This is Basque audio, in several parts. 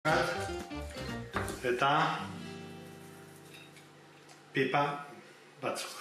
Eta pipa batzuk.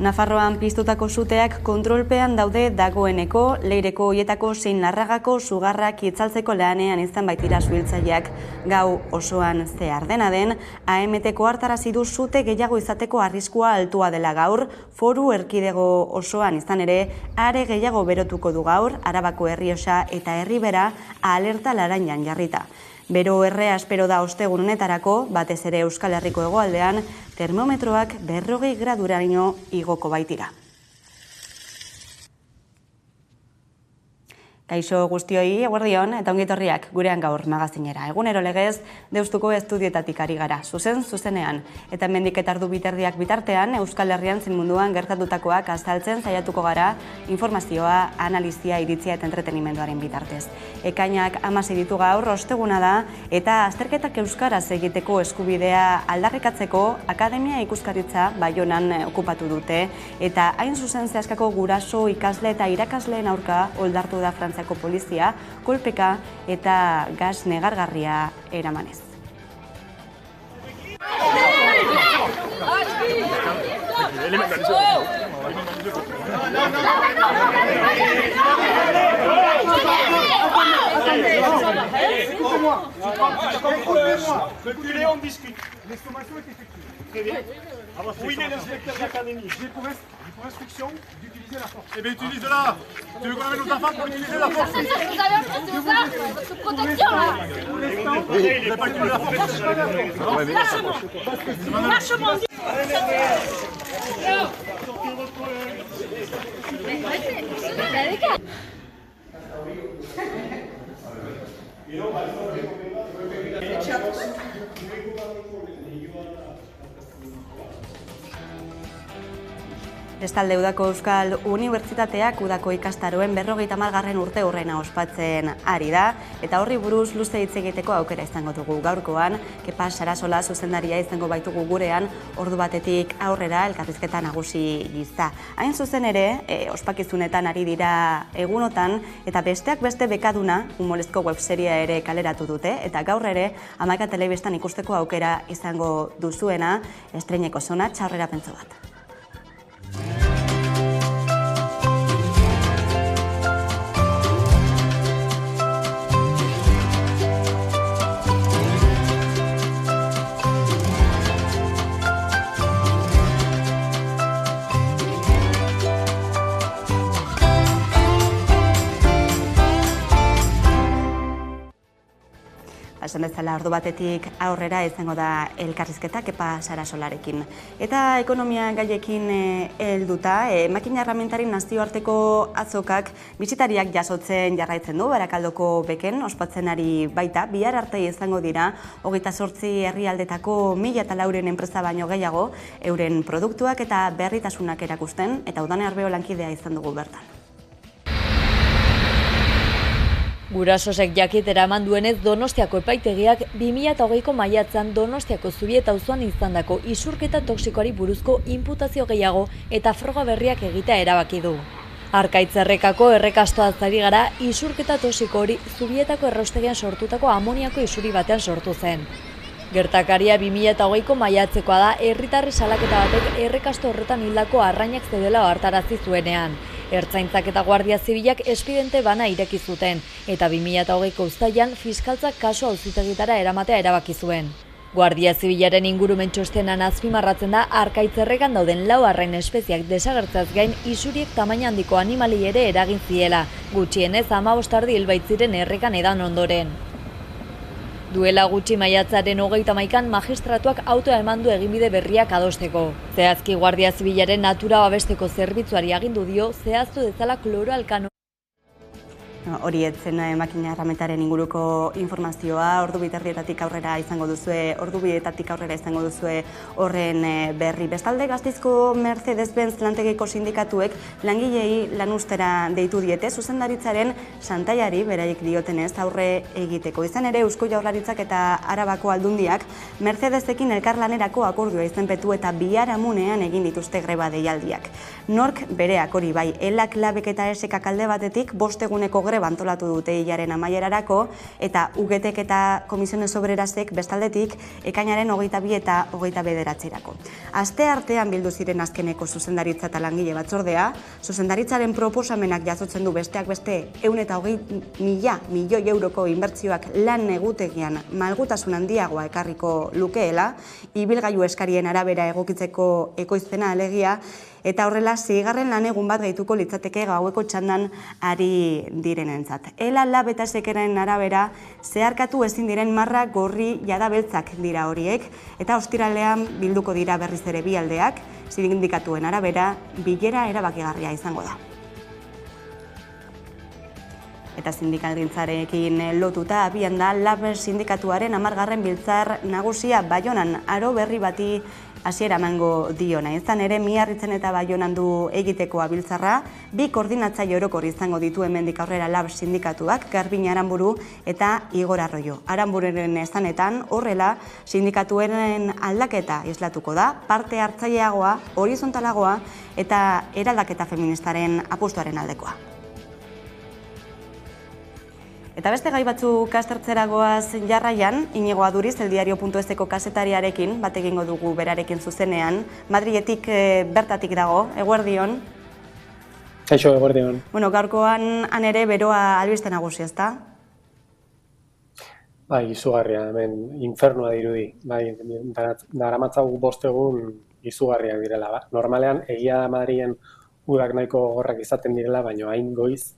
Nafarroan piztutako suteak kontrolpean daude dagoeneko, Leireko, Oietako zein Larragako sugarrak itzaltzeko lanean izan baitira suhiltzaileak. Gau osoan zehar dena den, AMT-ko hartarazi du sute gehiago izateko arriskua altua dela gaur, Foru Erkidego osoan izan ere, are gehiago berotuko du gaur, Arabako Errioxa eta Erribera alerta larainan jarrita. Bero errea espero da ostegun honetarako, batez ere Euskal Herriko hegoaldean, termometroak 40 graduraino igoko baitira. Kaixo guztioi, eguerdion eta ongitorriak gurean gaur magazinera. Egunero legez, Deustuko estudietatik ari gara, zuzenean. Eta hemendik eta ordu biterdiak bitartean, Euskal Herrian zein munduan gertatutakoak azaltzen saiatuko gara informazioa, analizia, iritzia eta entretenimenduaren bitartez. Ekainak 16 ditu gaur, osteguna da, eta azterketak euskaraz egiteko eskubidea aldarrikatzeko Akademia Ikuskaritza Baionan okupatu dute, eta hain zuzen zehaskako guraso, ikasle eta irakasleen aurka oldartu da Frantziako polizia, kolpeka eta gas negargarria eramanez. Reculez, on discute. L'exclamation est effectuée. Très bien. Où il est l'inspecteur d'académie? J'ai pour instruction d'utiliser la force. Eh bien, utilise-la. Tu veux qu'on amène nos enfants pour utiliser la force? Vous avez emprunté aux armes, votre protection là. Vous n'avez pas utilisé la force. Lâchement. Bestalde, Udako Euskal Unibertsitateak Udako ikastaroen 50. urte hurrena ospatzen ari da, eta horri buruz luze hitz egiteko aukera izango dugu gaurkoan. Kepa Sarasola zuzendaria izango baitugu gurean, ordu batetik aurrera elkarrizketa nagusi gisa. Hain zuzen ere, ospakizunetan ari dira egunotan, eta besteak beste bekaduna humorezko webseria ere kaleratu dute, eta gaur ere Hamaika telebistan ikusteko aukera izango duzuena, estreineko zona txaurrera pentso bat. Esan bezala ordu batetik aurrera izango da elkarrizketa Kepa Sarasolarekin. Eta ekonomia gaiekin helduta, makina erramintari nazioarteko azokak bisitariak jasotzen jarraitzen du, Barakaldoko beken ospatzen ari baita, bihar arte izango dira, 28 herrialdetako 1004 enpresa baino gehiago, euren produktuak eta berritasunak erakusten, eta Udane Arbeo lankidea izan dugu bertan. Gurasosek jakitera eman duenez Donostiako epaitegiak 2008ko maiatzan Donostiako Zubieta auzoan izandako isurketa toxikoari buruzko inputazio gehiago eta froga berriak egitea erabaki du. Arkaitzerrekako errekastoaz ari gara, isurketa toxiko hori Zubietako erraustegian sortutako amoniako isuri batean sortu zen. Gertakaria 2008ko maiatzekoa da, herritarri salaketa batek errekasto horretan hildako arrainak zedela ohartarazi zuenean. Ertzaintzak eta Guardia Zibilak espidente bana ireki zuten, eta 2008ko uztailean fiskaltzak kasu auzitegitara eramatea erabaki zuen. Guardia Zibilaren ingurumen txostenan azpimarratzen da Arkaitzerrekan dauden 4 arrain espeziak desagertzeaz gain isuriek tamaina handiko animali ere eragin ziela, gutxienez 15 ardi hil baitziren errekan edan ondoren. Duela gutxi maiatzaren 31an magistratuak autoa eman du eginbide berriak adosteko. Zehazki Guardia Zibilaren natura babesteko zerbitzuari agindu dio zehaztu dezala kloroalkano. Hori etzen makina errametaren inguruko informazioa, ordu bitardietatik aurrera izango duzue, horren berri. Bestalde, Gasteizko Mercedes-Benz lantegiko sindikatuek langilei lanustera deitu diete, zuzendaritzaren santaiari beraiek diotenez aurre egiteko. Izan ere, Eusko Jaurlaritzak eta Arabako Aldundiak Mercedesekin elkarlanerako akordioa izenpetu eta biharamunean egin dituzte greba deialdiak. Nork bereak hori bai, elak, labek eta esekak alde batetik 5 eguneko greba antolatu dute hilaren amaierarako eta UGTek eta Komisiones Obrerasek bestaldetik ekainaren 22 eta 29-erako. Aste artean bildu ziren azkeneko zuzendaritza eta langile batzordea, zuzendaritzaren proposamenak jasotzen du besteak beste 120.000 milioi euroko inbertsioak lan egutegian malgutasun handiagoa ekarriko lukeela, ibilgailu eskarien arabera egokitzeko ekoizpena alegia, eta horrela, 6. lan egun bat gehituko litzateke gaueko txandan ari direnentzat. Ela, lab eta esekeren arabera, zeharkatu ezin diren marra gorri jadabeltzak dira horiek, eta ostiralean bilduko dira berriz ere bi aldeak, sindikatuen arabera, bilera erabakigarria izango da. Eta sindikaldintzarekin lotuta abian da lab sindikatuaren 10. biltzar nagusia Baionan aro berri bati hasiera emango diona. Izan ere, Miarritzen eta Baionan du egiteko biltzarra, 2 koordinatzaile orokor izango ditu hemendik aurrera lab sindikatuak, Garbin Aranburu eta Igor Arroyo. Aranbururen esanetan, horrela, sindikatuen aldaketa islatuko da, parte hartzaileagoa, horizontalagoa eta eraldaketa feministaren apustuaren aldekoa. Eta beste gai batzuk aztertzeragoaz jarraian, Inigo Aduriz, eldiario.eseko kazetariarekin, bat egingo dugu berarekin zuzenean, Madriletik bertatik dago, eguerdion. Kaixo, eguerdion. Bueno, gaurkoan han ere beroa albiste nagusi, ezta? Bai, izugarria, hemen infernua dirudi. Bai, daramatzagu 5 egun izugarriak direla. Ba. Normalean, egia da Madrilen udak nahiko gorrak izaten direla, baina hain goiz,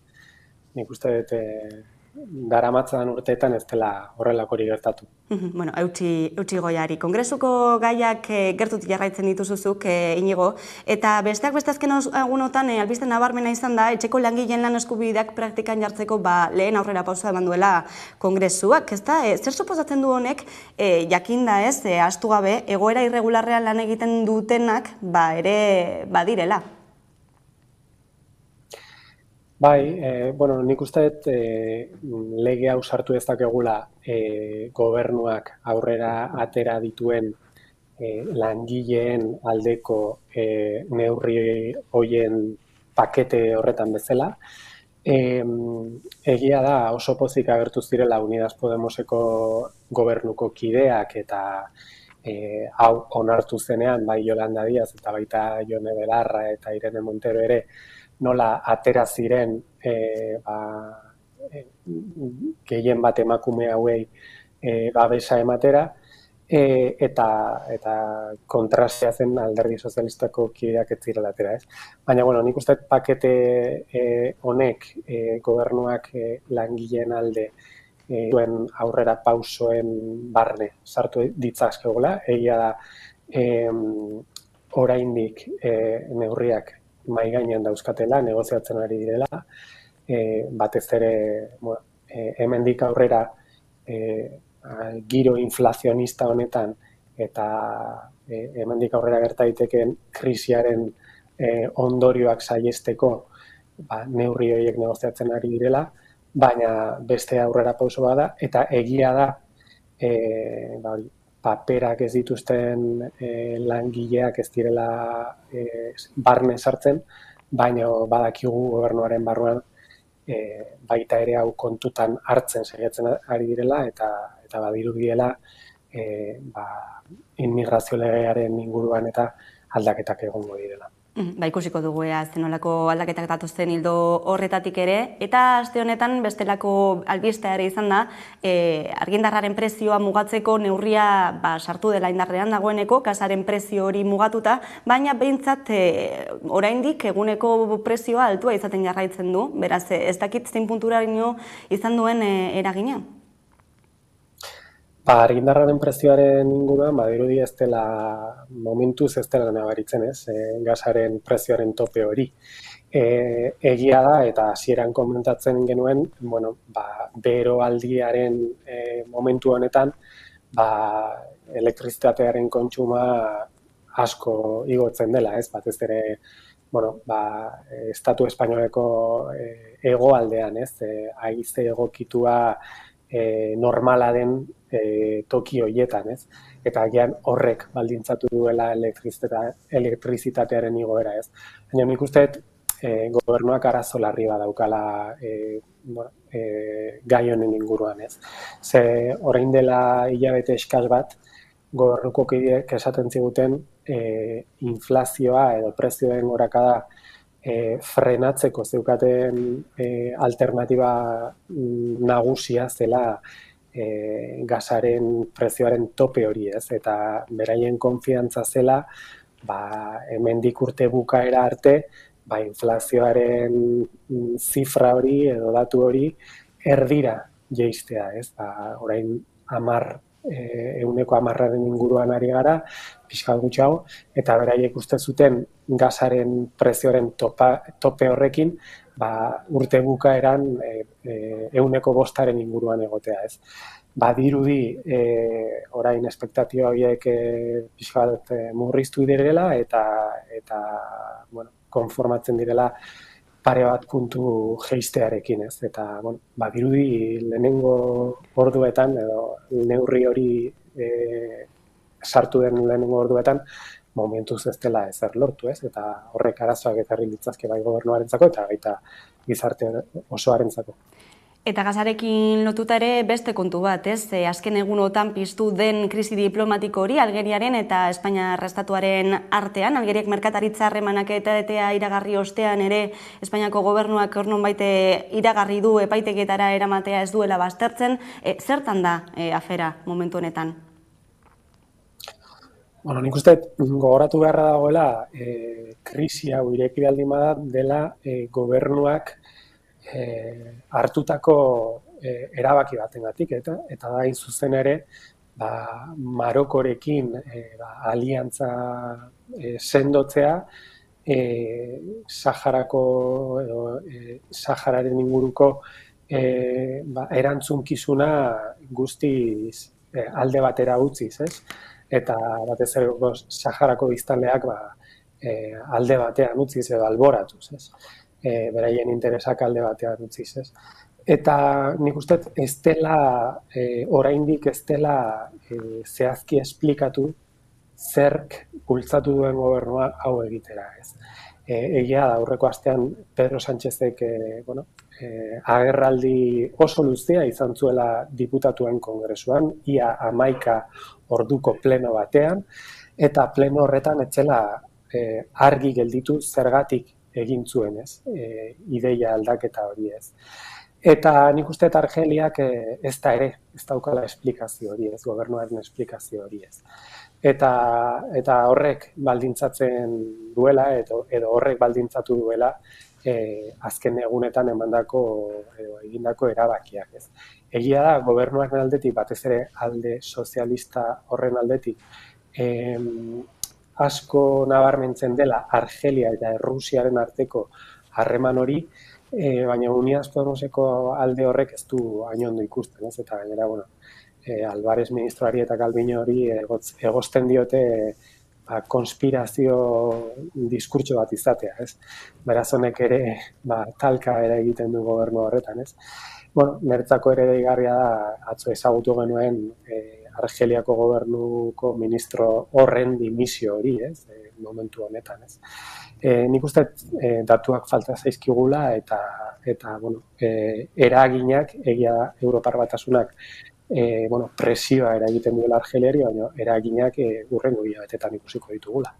nik uste dut daramatzan urteetan ez dela horrelakori gertatu. Bueno, eutsi goiari. Kongresuko gaiak gertutik jarraitzen dituzuzuk, Inigo, eta besteak beste azken egunotan albiste nabarmena izan da, etxeko langileen lan eskubideak praktikan jartzeko lehen aurrera pausoa eman duela Kongresuak, ezta? Zer suposatzen du honek, jakinda ez, ahaztu gabe, egoera irregularrean lan egiten dutenak, ere badirela? Bai, nik uste dut lege hau sartu dezakegula gobernuak aurrera atera dituen langileen aldeko neurri hoien pakete horretan bezala. Egia da oso pozik agertu zirela Unidas Podemoseko gobernuko kideak eta hau onartu zenean, bai Yolanda Díaz eta baita Jone Belarra eta Irene Montero ere, nola atera ziren gehien bat emakume hauei babesa ematera, eta kontrastea zen Alderdi Sozialistako kideak ez zirela atera, ez? Baina, nik uste pakete honek gobernuak langileen alde duen aurrera pausoen barne sartu ditzazkegola, egia da oraindik neurriak mai gainean dauzkatela, negoziatzen ari direla, batez ere hemendik aurrera giro inflazionista honetan eta hemendik aurrera gerta daiteken krisiaren ondorioak saihesteko neurri horiek negoziatzen ari direla, baina beste aurrera pauso bada eta egia da paperak ez dituzten langileak ez direla barne sartzen, baina badakigu gobernuaren barruan baita ere hau kontutan hartzen saiatzen ari direla eta badirudiela immigrazio legearen inguruan eta aldaketak egongo direla. Ikusiko dugu zenolako aldaketak datozen hildo horretatik ere, eta aste honetan bestelako albistea ere izan da, argindarraren prezioa mugatzeko neurria sartu dela indarrean dagoeneko, gasaren prezio hori mugatuta, baina behintzat oraindik eguneko prezioa altua izaten jarraitzen du, beraz ez dakit zein punturaino izan duen eragina? Argindarraren prezioaren inguruan, badirudi ez dela, momentuz ez dela nabaritzen, ez, gasaren prezioaren tope hori. egia da, eta hasieran komentatzen genuen, beroaldiaren momentu honetan, elektrizitatearen kontsuma asko igotzen dela, ez? Batez ere, Estatu Espainoleko hegoaldean, ez? Haize egokitua normala den toki horietan, ez? Eta agian horrek baldintzatu duela elektrizitatearen igoera, ez? Baina nik uste gobernuak arazo larri bat daukala gai honen inguruan, ez? Ze orain dela hilabete eskas bat, gobernuko kideek esaten ziguten inflazioa edo prezioen gorakada frenatzeko zeukaten alternatiba nagusia zela gasaren prezioaren tope hori, ez? Eta beraien konfiantza zela, hemendik urte bukaera arte, inflazioaren zifra hori edo datu hori erdira jeistea, ez? Orain 10% inguruan ari gara, pixka gutxiago, eta beraiek uste zuten gasaren prezioaren tope horrekin, urte bukaeran 5% inguruan egotea, ez. Badirudi orain espektatiba horiek pixka murriztu direla eta konformatzen direla pare bat puntu jeistearekin, ez? Eta, badirudi lehenengo orduetan, edo neurri hori sartu den lehenengo orduetan, momentuz ez dela ezer lortu, ez? Eta horrek arazoak ekarri litzazke bai gobernuarentzako eta baita gizarte osoarentzako. Eta gasarekin lotuta ere beste kontu bat, ez? Azken egunotan piztu den krisi diplomatiko hori Algeriaren eta Espainiar estatuaren artean, Algeriak merkataritza harremanak eta iragarri ostean ere Espainiako gobernuak nonbait iragarri du epaitegietara eramatea ez duela baztertzen. Zertan da afera momentu honetan? Nik uste gogoratu beharra dagoela krisi hau ireki baldin bada dela gobernuak hartutako erabaki batengatik, eta da hain zuzen ere Marokorekin aliantza sendotzea Sahararen inguruko erantzunkizuna guztiz alde batera utziz, ez? Eta batez ere Saharako biztanleak alde batean utziz edo alboratuz, ez? Beraien interesak alde batean utziz, ez? Eta nik uste ez dela, oraindik ez dela zehazki esplikatu zerk bultzatu duen gobernua hau egitera, ez? Egia da, aurreko astean Pedro Sánchezek agerraldi oso luzea izan zuela diputatuen kongresuan, ia 11 orduko pleno batean, eta pleno horretan etzela argi gelditu zergatik egin zuen, ez? Ideia aldaketa hori, ez? Eta nik uste Argeliak ez da ere, ez daukala esplikazio hori, ez? Gobernuaren esplikazio hori, ez? Eta horrek baldintzatzen duela, edo horrek baldintzatu duela azken egunetan egindako erabakiak, ez? Egia da, gobernuaren aldetik, batez ere alde sozialista horren aldetik, asko nabarmentzen dela Argelia eta Errusiaren arteko harreman hori, baina Unidas Podemoseko alde horrek ez du hain ondo ikusten, ez? Eta gainera, Alvarez ministroari eta Calviño hori egozten diote konspirazio diskurtso bat izatea, ez? Beraz honek ere talka ere egiten du gobernu horretan, ez? Niretzako ere deigarria da, atzo ezagutu genuen Argeliako gobernuko ministro horren dimisio hori, ez? Momentu honetan, ez? Nik uste datuak falta zaizkigula eta eraginak, egia da Europar Batasunak presioa eragiten duela Argeliari, baina eraginak hurrengo hilabetetan ikusiko ditugula.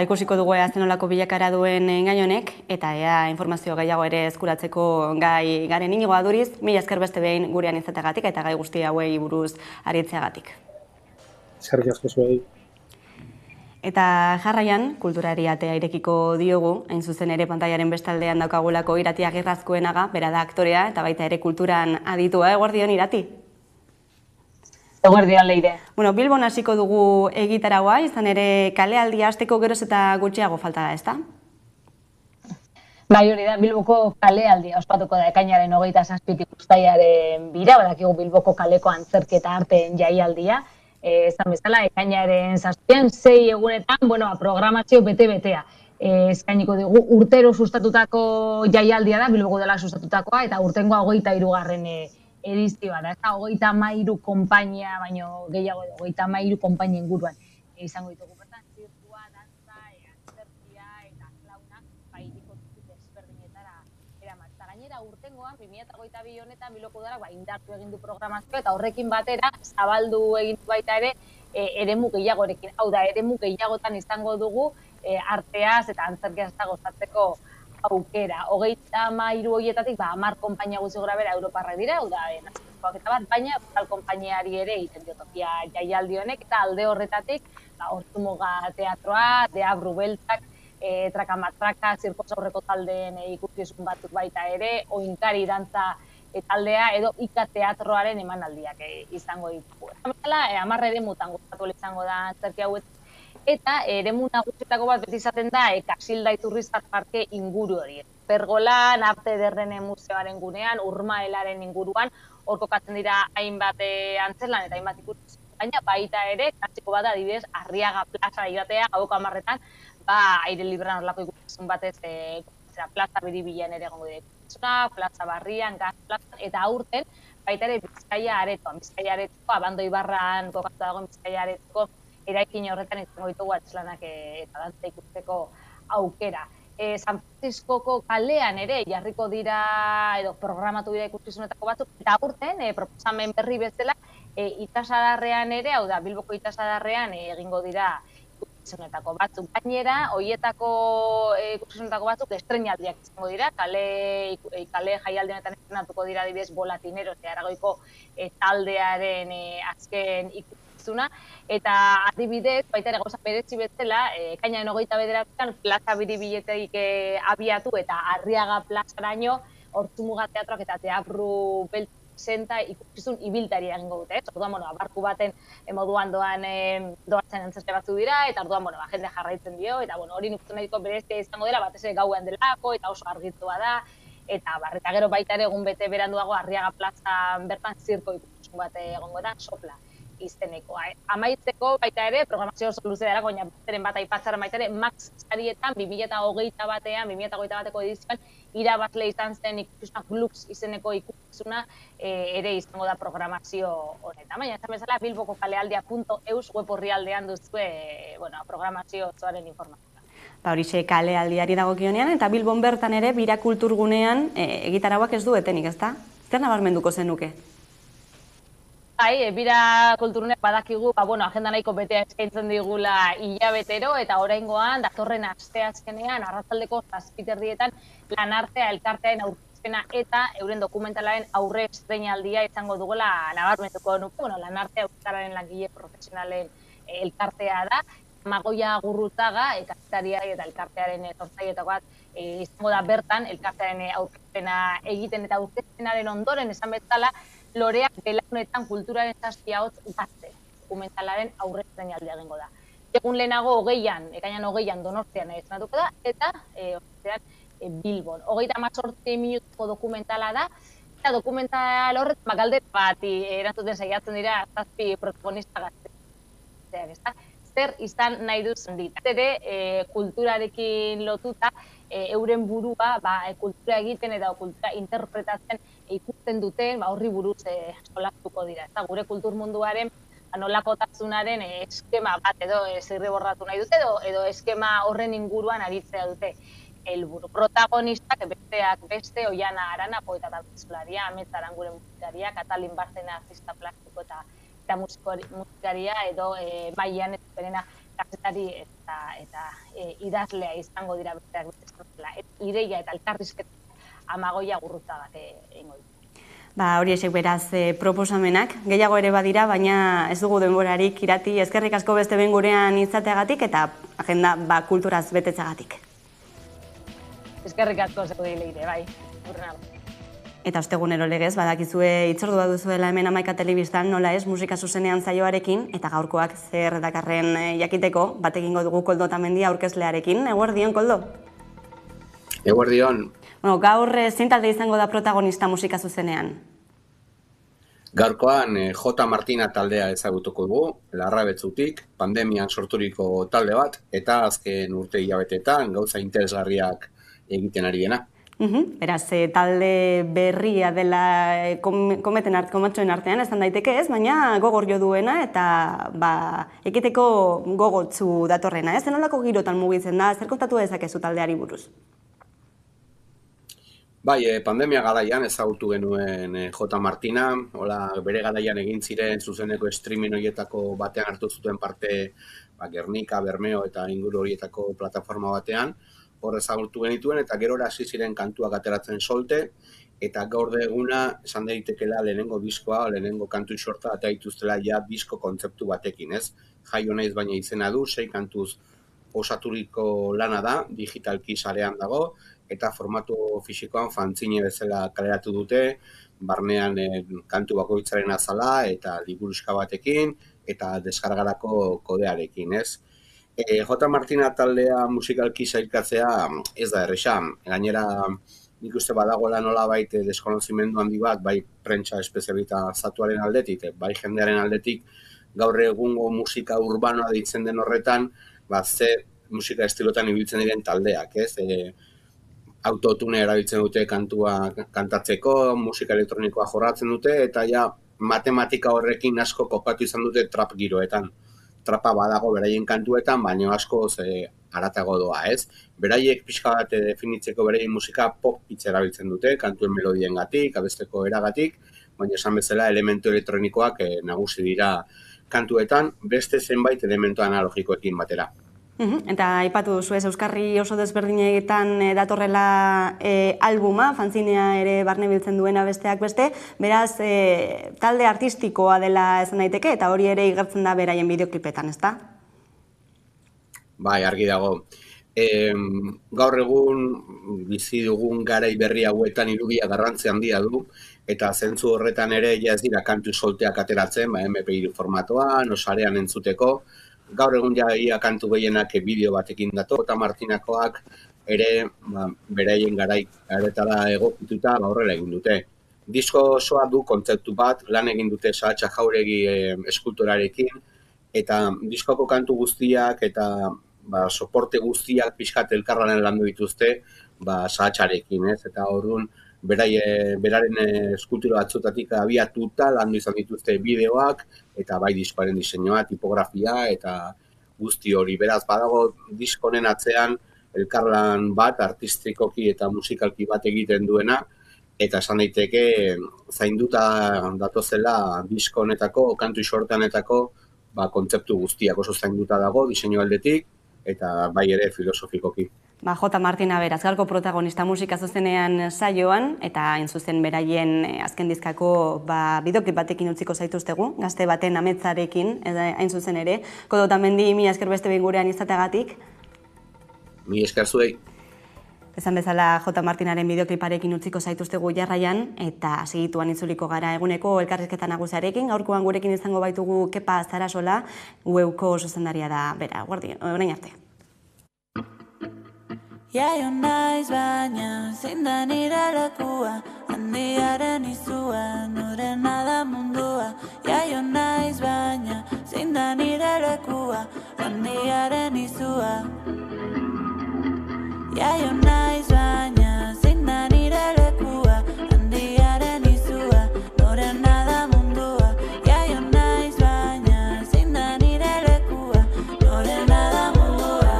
Ikusiko dugu zen nolako bilakara duen gai honek, eta informazio gehiago ere eskuratzeko gai garen Inigo Aduriz, mila esker beste behin gurean izateagatik eta gai guzti hauei buruz aritzeagatik. Eskerrik asko zuei. Eta jarraian, kulturari atea irekiko diogu, hain zuzen ere pantailaren bestaldean daukagulako Irati Agirrazkoenaga, bera da aktorea eta baita ere kulturan aditua, eguerdion Irati? Eguerdion Leire. Bilbon hasiko dugu egitaraua, izan ere kalealdia hasteko geroz eta gutxiago falta da, ezta? Bai, hori da, Bilboko kalealdia ospatuko da ekainaren 27 uztailaren bira, badakigu Bilboko kaleko antzerketa arteen jaialdia, esan bezala, ekainaren 7an, 6 egunetan, programazio bete-betea. Eskainiko dugu urtero sustatutako jaialdia da, Bilboko dela sustatutakoa, eta urtengoa 23. Edizioa da, eta 33 konpainia, baino gehiago 33 konpainia inguruan izango ditugu bertan, zirkua, dantza, antzerkia eta klauna, hiriko desberdinetara eraman. Eta gainera urtengoan, 2022 honetan Bilboko Udalak indartu egin du programazioa eta horrekin batera zabaldu egin du baita ere eremu gehiagorekin. Hau da, eremu gehiagotan izango dugu arteaz eta antzerkiaz eta gozatzeko aukera. 33 horietatik 10 konpainia gutxi gorabehera europarrak dira, hau da, nazioartekoak eta bat, baina euskal konpainiari ere egiten dio tokia jaialdi honek, eta alde horretatik Ortzumoga teatroa, Deabru beltzak, Traka-matraka, zirkoz aurreko taldeen ikuskizun batzuk baita ere, Oinkari dantza taldea edo Ika teatroaren emanaldiak izango ditugu. Eta 10 eremutan gustatu izango da antzerki hauek. Eta eremu nagusietako bat beti izaten da Kasilda Iturrizar parke inguru hori. Pergolan, Arte Ederrenen museoaren gunean, Urmaelaren inguruan, hor kokatzen dira hainbat antzerlan eta hainbat ikuskizun. Baina baita ere, klasiko bat adibidez, Arriaga plaza joatea, gaueko 10etan, aire librean horlako ikuskizun batez, plaza Biribilan ere egongo dira ikuskizuna, plaza Barrian, Gaz plazan, eta aurten, baita ere Bizkaia aretoan, Abando Ibarran kokatu dagoen Bizkaia aretoko, eraikin horretan izango ditugu antzerlanak eta dantza ikusteko aukera. San Franciscoko kalean ere jarriko dira edo programatu dira ikuskizunetako batzuk, eta aurten proposamen berri bezala Itasadarrean ere, hau da, Bilboko Itasadarrean egingo dira ikuskizunetako batzuk. Gainera, horietako ikuskizunetako batzuk estreinaldiak izango dira, kale jaialdi honetan estrenatuko dira adibidez Bolatineros eta Aragoiko taldearen azken ikuskizuna, eta adibidez, baita ere gauza berezi bezala, ekainaren 29an plaza Biribiletik abiatu eta Arriaga plazaraino Ortzumoga teatroak eta Deabru beltz senta ikuskizun ibiltari egingo dute. Orduan, barku baten moduan doatzen antzerki batzu dira, eta orduan, jende jarraitzen dio, eta hori nik uste nahiko berezia izango dela, batez ere gauean delako, eta oso argitua da, eta gero baita ere egun bete beranduago Arriaga plazan bertan zirko ikuskizun bat egongo da, sopla izeneko. Amaitzeko baita ere, programazio oso luze dara, baina bateren bat aipatzaren baita ere, Max sarietan 2021ko edizioan irabazle izan zen ikuskizuna Glux izeneko ikuskizuna ere izango da programazio honetan. Baina, esan bezala, bilboko kalealdia.eus web orrialdean duzue programazio osoaren informazioa. Horixe kalealdiari dagokionean, eta Bilbon bertan ere, bira kulturgunean egitarauak ez du etenik, ezta? Zer nabarmenduko zenuke? Bira kulturuneak badakigu, agenda nahiko betea eskaintzen digula hilabetero, eta oraingoan, datorren asteazkenean, arratsaldeko 7:00 Lanartea elkartearen aurkezpena eta euren dokumentalaren aurre estreinaldia izango dugula nabarmenduko nuke. Lanartea euskararen langile profesionalen elkartea da, Magoia Gurrutaga, kazetaria eta elkartearen sortzaileetako bat izango da bertan, elkartearen aurkezpena egiten eta aurkezpenaren ondoren esan bezala, Loreak belaunetan kulturaren 7 ahots gazte dokumentalaren aurre estreinaldia egingo da. Egun lehenago ekainan 20an Donostian estrenatuko da, eta Bilbon. 38 minutuko dokumentala da, eta dokumental horretan galdera bat erantzuten saiatzen dira 7 protagonista gazteak, zer izan nahi duzun dit. Ere, kulturarekin lotuta, euren burua kultura egiten eta kultura interpretatzen ikusten duten horri buruz solatuko dira. Gure kultur munduaren nolakotasunaren eskema bat edo zirriborratu nahi dute edo eskema horren inguruan aritzea dute helburu. Protagonistak besteak beste, Oiana Arana, poeta eta bertsolaria, Amets Aranguren musikaria, Katalin Bárcena artista plastiko eta musikaria, edo Maian Ezperena kazetari eta idazlea izango dira besteak beste. Ideia eta elkarrizketa Magoia Gurrutagak egingo ditu. Hori esek beraz proposamenak, gehiago ere badira, baina ez dugu denborarik Irati, eskerrik asko beste behin gurean izateagatik eta agenda kulturaz betetzeagatik. Eskerrik asko zeu leire, bai. Eta ostegunero legez, badakizue hitzordua duzuela hemen Hamaika Telebistan, nola ez, musika zuzenean saioarekin, eta gaurkoak zer dakarren jakiteko, bat egingo dugu Koldo Otamendi aurkezlearekin. Eguerdion, Koldo? Eguerdion, Gaur zein talde izango da protagonista musika zuzenean? gaurkoan J. Martina taldea ezagutuko dugu, Larrabetzutik, pandemian sorturiko talde bat, eta azken urte hilabetetan gauza interesgarriak egiten ari dena. Beraz, talde berria dela komatxoen artean, esan daiteke ez, baina gogor jo duena eta ekiteko gogotzu datorrena, ez? Zenolako girotan mugitzen da, zer kontatu dezakezu taldeari buruz? Bai, pandemia garaian ezagutu genuen J. Martina, bere garaian egin ziren zuzeneko streaming horietako batean hartu zuten parte Gernika, Bermeo eta inguru horietako plataforma batean, hor ezagutu genituen eta gerora hasi ziren kantuak ateratzen solte, eta gaur eguna esan daitekela lehenengo diskoa, lehenengo kantu sorta eta dituztela ja disko kontzeptu batekin, ez? Jaio naiz baina izena du, 6 kantuz osaturiko lana da, digitalki sarean dago, eta formatu fisikoan fanzine bezala kaleratu dute, barnean kantu bakoitzaren azala eta liburuska batekin eta deskargarako kodearekin, ez? J. Martina taldea musikalki sailkatzea ez da erresa. Gainera, nik uste badagoela nolabait deskonozimendu handi bat, bai prentsa espezializatuaren aldetik, bai jendearen aldetik, gaur egungo musika urbanoa deitzen den horretan, ze musika estilotan ibiltzen diren taldeak, ez? Autotune erabiltzen dute kantua kantatzeko, musika elektronikoa jorratzen dute, eta ja matematika horrekin asko kopatu izan dute trap giroetan. Trapa badago beraien kantuetan, baina asko haratago doa, ez? Beraiek pixka bat definitzeko beraien musika pop hitz erabiltzen dute, kantuen melodiengatik, abesteko eragatik, baina esan bezala elementu elektronikoak nagusi dira kantuetan, beste zenbait elementu analogikoekin batera. Eta aipatu duzu ez, euskarri oso desberdinetan datorrela albuma, fanzinea ere barne biltzen duena besteak beste, beraz talde artistikoa dela esan daiteke, eta hori ere igertzen da beraien bideoklipetan, ezta? Bai, argi dago. Gaur egun bizi dugun garai berri hauetan irudia garrantzi handia du, eta zentzu horretan ere ja ez dira kantu solteak ateratzen, MP3 formatoan, osarean entzuteko. Gaur egun ia kantu gehienak bideo batekin dator, eta Martinakoak ere beraien garaetara egokituta horrela egin dute. Disko osoa du kontzeptu bat, lan egin dute Sahatxa Jauregi eskultorarekin, eta diskoko kantu guztiak eta soporte guztiak pixkat elkarlanen landu dituzte Sahatxarekin, ez? Eta orduan beraren eskultura batzutatik abiatuta landu izan dituzte bideoak eta bai diskoaren diseinua, tipografia eta guzti hori. Beraz, badago diskonen atzean elkarlan bat artistikoki eta musikalki bat egiten duena, eta esan daiteke zainduta datozela disko honetako, kantu sortanetako kontzeptu guztiak oso zainduta dago diseinu aldetik eta bai ere filosofikoki. J. Martina beraz, gaurko protagonista musika zuzenean saioan, eta hain zuzen beraien azken dizkako bideoklip batekin utziko zaituztegu, gazte baten ametzarekin, hain zuzen ere. Kodo Otamendi, mila esker beste gurean izateagatik. Mila esker zuei. Esan bezala J. Martinaren bideokliparekin utziko zaituztegu jarraian, eta segituan itzuliko gara eguneko elkarrizketa nagusiarekin. Gaurkoan gurekin izango baitugu Kepa Zarasola, UEUko zuzendaria da bera. Orain arte. Jaio naiz baina, zein da nire lekua, handiaren izua, norena da mundua. Jaio naiz baina, zein da nire lekua, handiaren izua. Jaio naiz baina, zein da nire lekua, handiaren izua, norena da mundua. Jaio naiz baina, zein da nire lekua, norena da mundua.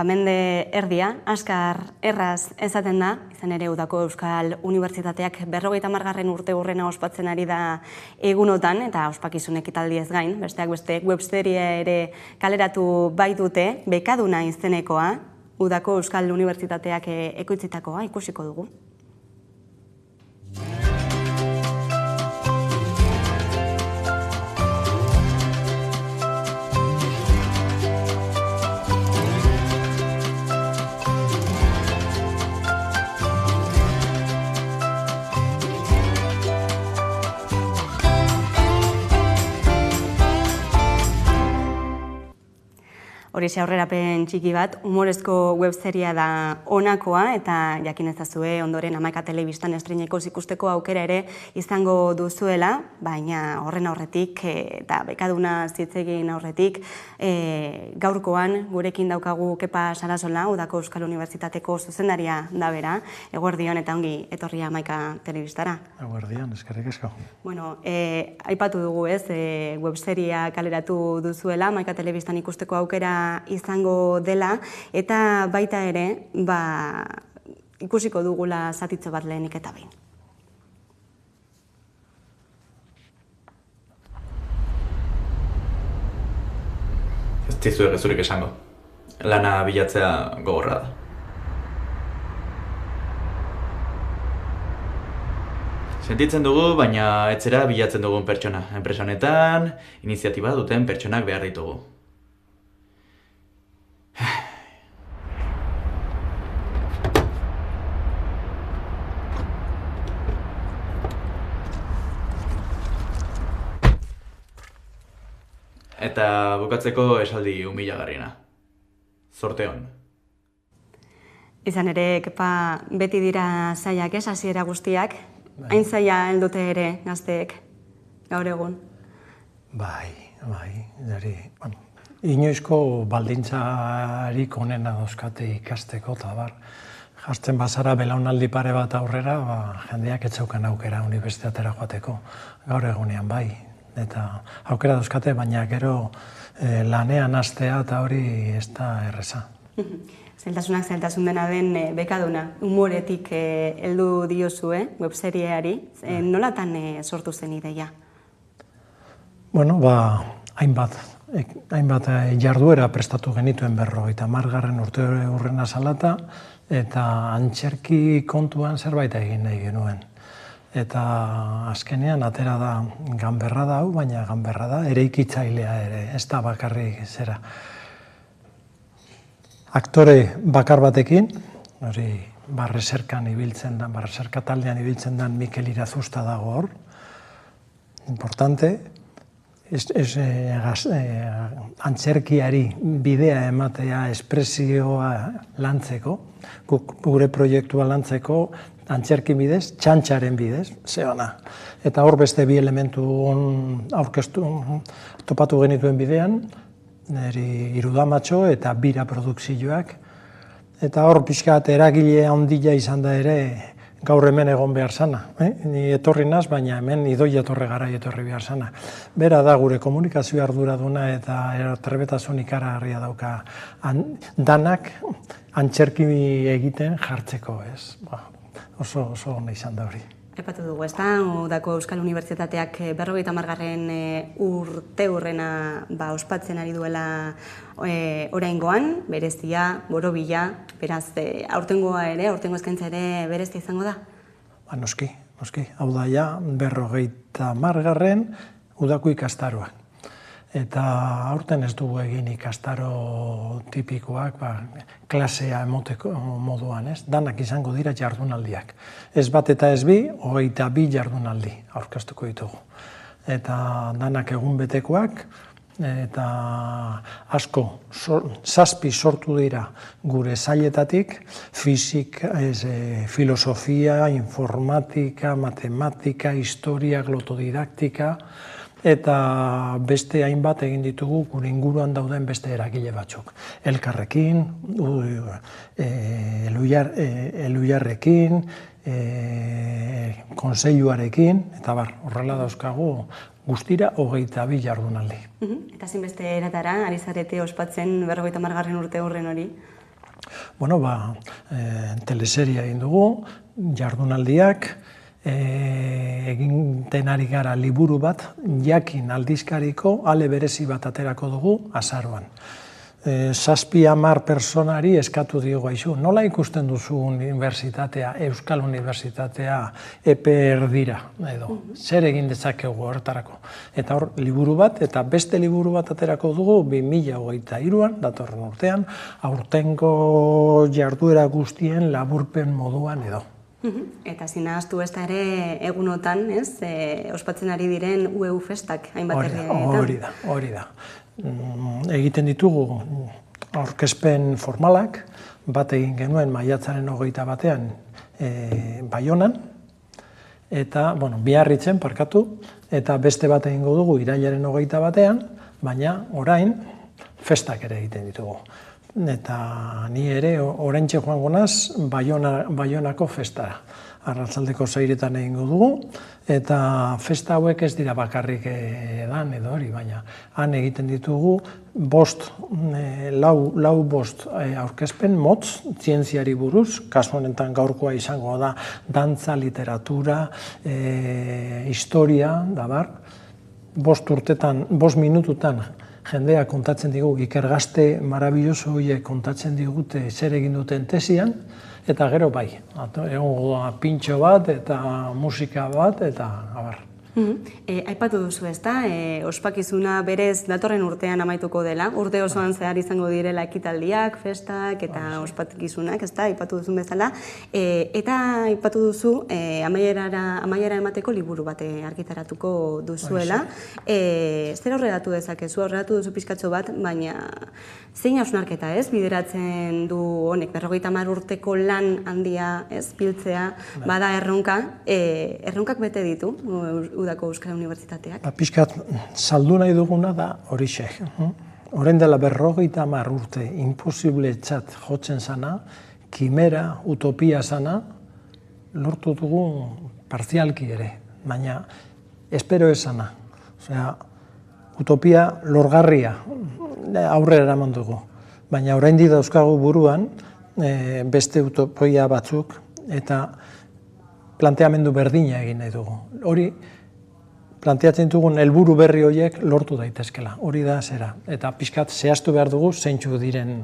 mende erdia, askar erraz ezaten da, izan ere Udako Euskal Unibertsitateak 50. urte hurrena ospatzen ari da egunotan, eta ospakizun ekitaldiez gain, besteak beste webseria ere kaleratu baitute, Bekaduna izenekoa, Udako Euskal Unibertsitateak ekoitzitakoa ikusiko dugu. Horixe aurrerapen txiki bat, humorezko webseria da honakoa, eta jakin ezazue ondoren Hamaika Telebistan estreineko ikusteko aukera ere izango duzuela, baina horren aurretik eta Bekaduna zitzegin aurretik, gaurkoan gurekin daukagu Kepa Sarasola, Udako Euskal Unibertsitateko zuzendaria da bera, eguerdion eta ongi etorria Hamaika Telebistara. Eguerdion, eskerrik asko. Bueno, aipatu dugu ez, webseria kaleratu duzuela, Hamaika Telebistan ikusteko aukera izango dela, eta baita ere, ikusiko dugula zatitzo bat lehenik eta behin. Ez dizuek gezurik esango. Lana bilatzea gogorra da. Sentitzen dugu, baina etzera bilatzen dugun pertsona. Enpresa honetan, iniziatiba duten pertsonak behar ditugu. Eta bukatzeko esaldi humilagarriena. Zorte on. Izan ere, Kepa, beti dira zailak ez, hasiera guztiak. Hain zaila heldute ere gazteek, gaur egun. Bai, niri, inoizko baldintzarik onena dauzkate ikasteko, eta bar, jartzen bazara belaunaldi pare bat aurrera, jendeak etzeukan aukera unibertsitatera joateko, gaur egunean bai. Eta aukera dauzkate, baina gero lanean hastea eta hori ez da erreza. Zailtasunak zailtasun dena den Bekaduna, humoretik heldu diozue, webseriari, nolatan sortu zen ideia? Bueno, hainbat jarduera prestatu genituen 50. urte hurrena salata, eta antzerki kontuan zerbait egin nahi genuen. Eta azkenean atera da ganberra da hau, baina ganberra da eraikitzailea ere, ez da bakarrik zera. Aktore bakar batekin, hori barreserkan ibiltzen da, barreserka taldean ibiltzen da Mikel Irazusta dago hor, importante, antzerkiari bidea ematea, espresioa lantzeko, gure proiektua lantzeko, antzerki bidez, txantxaren bidez, zehona. Eta hor beste bi elementu aurkeztu, topatu genituen bidean, Irudamatxo eta Bira produkzioak. Eta hor pixkat eragile handia izan da ere gaur hemen egon behar zana. Ni etorri naz, baina hemen Idoia Torregarai etorri behar zana. Bera da gure komunikazio arduraduna eta trebetasun ikaragarria dauka danak antzerki egiten jartzeko, ez. Oso ona izan da hori. Epatu dugu, ez da, Udako Euskal Unibertsitateak 50. urte hurrena ospatzen ari duela oraingoan, berezia, borobila, beraz, aurtengoa ere, aurtengo eskaintza ere berezia izango da? Noski. Hau da ja, 50. Udako ikastaroak. Eta aurten ez dugu egin ikastaro tipikoak, klasea emoteko moduan, ez? Danak izango dira jardunaldiak. Ez bat eta ez bi, 22 jardunaldi aurkeztuko ditugu. Eta danak egun betekoak, eta asko, 7 sortu dira gure sailetatik, filosofia, informatika, matematika, historia, glotodidaktika, eta beste hainbat egin ditugu gure inguruan dauden beste eragile batzuk. Elkarrekin, Eluiarrekin, Kontseiluarekin, eta horrela dauzkagu guztira 22 jardunaldi. Eta zinbeste eratara, ari zarete ospatzen 50. urte hurren hori? Bueno, teleseria egin dugu, jardunaldiak, egiten ari gara liburu bat, jakin aldizkariko ale berezi bat aterako dugu azaroan. 7-10 personari eskatu diogu aizu, nola ikusten duzu unibertsitatea, Euskal Unibertsitatea epe erdira, edo, zer egin dezakegu horretarako. Eta hor, liburu bat, eta beste liburu bat aterako dugu 2023an, datorren urtean, aurtengo jarduera guztien laburpen moduan edo. Eta zinahaztu ez da ere egunotan, ospatzen ari diren UEU festak, hainbat herrietan. Hori da. Egiten ditugu aurkezpen formalak, bat egin genuen maiatzaren 21 Baionan, eta, Biarritzen parkatu, eta beste bat egingo dugu irailaren 21, baina orain festak ere egiten ditugu. Eta ni ere oraintxe joango naiz Baionako festara. Arratsaldeko 6etan egingo dugu, eta festa hauek ez dira bakarrik edan edo hori, baina han egiten ditugu lau bost aurkezpen motz zientziari buruz, kasu honetan gaurkoa izango da dantza, literatura, historia, dabar, 5 minututan jendea kontatzen digu, ikergazte marabilloso horiek kontatzen digute zer egin duten tesian, eta gero bai, egongo da pintxo bat eta musika bat eta abar. Aipatu duzu ez da, ospakizuna berez datorren urtean amaituko dela, urte osoan zehar izango direla ekitaldiak, festak eta ospakizunak, ez da, aipatu duzun bezala, eta aipatu duzu amaiera emateko liburu bat argitaratuko duzuela. Zer horredatu dezakezu, horredatu duzu pizkatxo bat, baina zein hausnarketa ez, bideratzen du honek, 50 urteko lan handia ez, biltzea, bada erronkak bete ditu, udako Euskal Unibertsitateak. Pixkat, saldu nahi duguna da horixe. Orain dela 50 urte imposibletzat jotzen zana, kimera, utopia zana, lortu dugu partzialki ere, baina espero esana. Osea, utopia lorgarria aurrera eraman dugu. Baina oraindik dauzkagu buruan beste utopia batzuk eta planteamendu berdina egin nahi dugu. Hori planteatzen dugun helburu berri horiek lortu daitezkela. Hori da zera. Eta pixkat zehaztu behar dugu zeintzu diren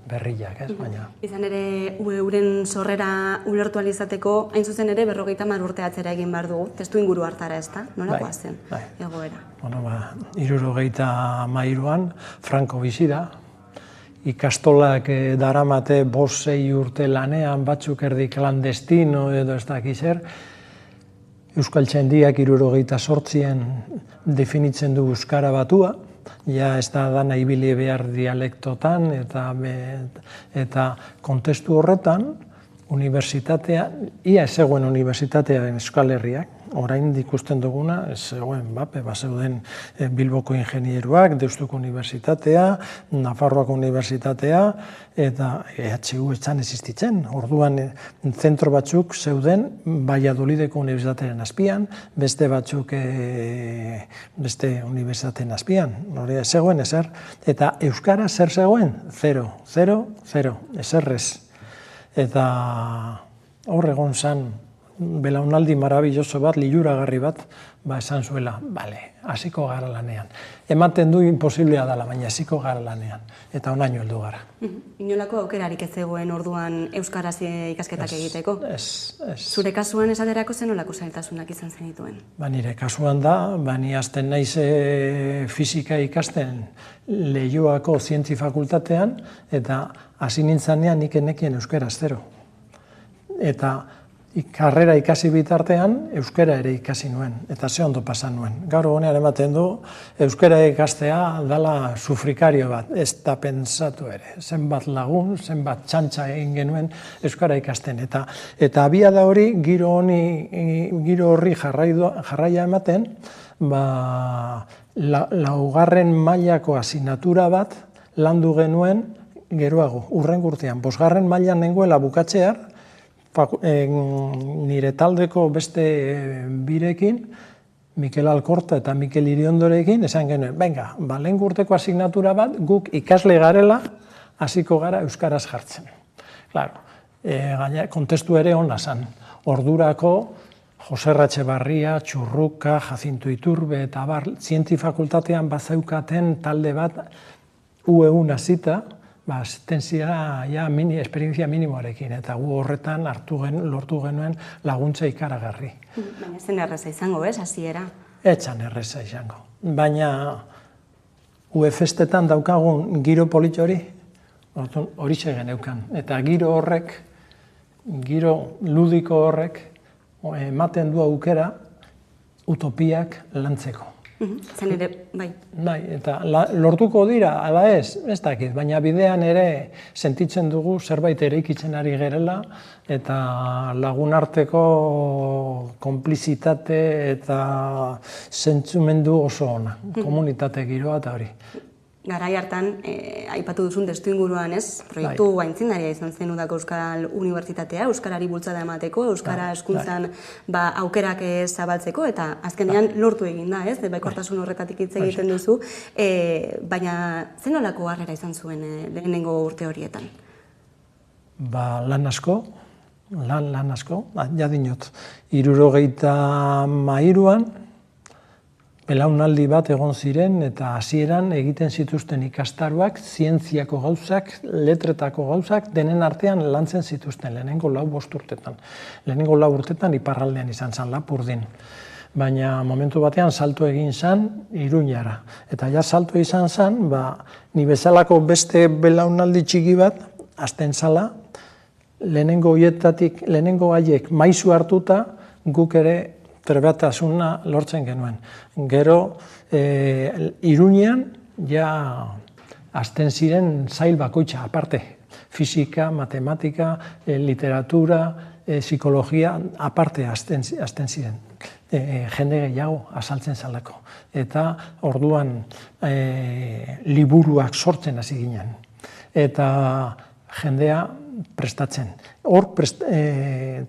berriak, ez? Baina. Izan ere, euren sorrera ulertu ahal izateko, hain zuzen ere 50 urte atzera egin behar dugu, testu inguru hartara ez da? Nolakoa zen egoera? 1973an Franco bizi da, ikastolak daramate 5-6 urte lanean, batzuk erdi klandestino edo ez dakiz zer, Euskaltzaindiak 78an definitzen du euskara batua, ja ez da dana ibili behar dialektotan eta kontestu horretan unibertsitatea, ia ez zegoen unibertsitatearen Euskal Herriak, orain ikusten duguna, ez zegoen, bazeuden Bilboko ingenieruak, Deustuko Unibertsitatea, Nafarroako Unibertsitatea, eta EHU etzan existitzen. Orduan, zentro batzuk zeuden Valladolideko Unibertsitatearen azpian, beste batzuk beste unibertsitateen azpian. Hori ez zegoen, ezer. Eta Euskara zer zegoen? 0, 0, 0, ezerrez. Eta hor egon zan, belaunaldi marabilloso bat, liluragarri bat, esan zuela, hasiko gara lanean. Ematen du imposiblea dela, baina hasiko gara lanean. Eta onaino heldu gara. Inolako aukerarik ez zegoen orduan euskaraz ikasketak egiteko? Ez. Zure kasuan esaterako zenolako zailtasunak izan zenituen? Nire kasuan da, ni hasten naiz fisika ikasten Leioako Zientzi Fakultatean, eta hasi nintzanean nik enekien euskaraz 0. Eta karrera ikasi bitartean, euskara ere ikasi nuen, eta ze ondo pasan nuen. Gaur honean ematen du, euskara ikastea dala sufrikario bat, ez da pentsatu ere. Zenbat lagun, zenbat txantxa egin genuen euskara ikasten. Eta abia da hori, giro horri jarraia ematen, laugarren mailako asignatura bat landu genuen geroago, hurrengo urtean. 5. mailan nengoela bukatzear, nire taldeko beste birekin, Mikel Alkorta eta Mikel Iriondorekin, esan genuen, lehen urteko asignatura bat, guk ikasle garela, hasiko gara euskaraz jartzen. Claro, kontestu ere hona zen. Ordurako, Jose Ratxebarria, Txurruka, Jacinto Iturbe eta bar, zientifakultatean bazeukaten talde bat UE1 hasita, asistentzia esperientzia minimoarekin, eta gu horretan lortu genuen laguntza ikaragarri. Baina zen erreza izango, hasiera? Etxan erreza izango. Baina UFestetan daukagun giro polit hori geneukan. Eta giro horrek, giro ludiko horrek, ematen du aukera utopiak lantzeko. Zen ere, bai. Eta lortuko dira, ala ez dakit, baina bidean ere sentitzen dugu zerbait eraikitzen ari gerela, eta lagunarteko konplizitate eta zentzumendu oso ona, komunitate giroa eta hori. Garai hartan, aipatu duzun testu inguruan, proiektu aitzindaria izan zen Udako Euskal Unibertsitatea, euskarari bultzada emateko, euskara hezkuntzan aukerak zabaltzeko, eta azkenean lortu egin da, baikortasun horretatik hitz egiten duzu, baina zen nolako harrera izan zuen lehenengo urte horietan? Lan asko, jadinot, 73an, belaunaldi bat egon ziren eta hasieran egiten zituzten ikastaroak, zientziako gauzak, letretako gauzak, denen artean lantzen zituzten, lehenengo 4 urtetan. Lehenengo 4 urtetan iparraldean izan zen, Lapurdin. Baina momentu batean salto egin zen Iruñara. Eta salto izan zen, ni bezalako beste belaunaldi txiki bat, hasten zala, lehenengo haiek maisu hartuta, guk ere trebatasuna lortzen genuen. Gero, Iruñean, hasten ziren zail bakoitza, aparte. Fisika, matematika, literatura, psikologia, aparte hasten ziren. Jende gehiago azaltzen zalako. Eta orduan liburuak sortzen hasi ginen. Eta jendea prestatzen. Hor,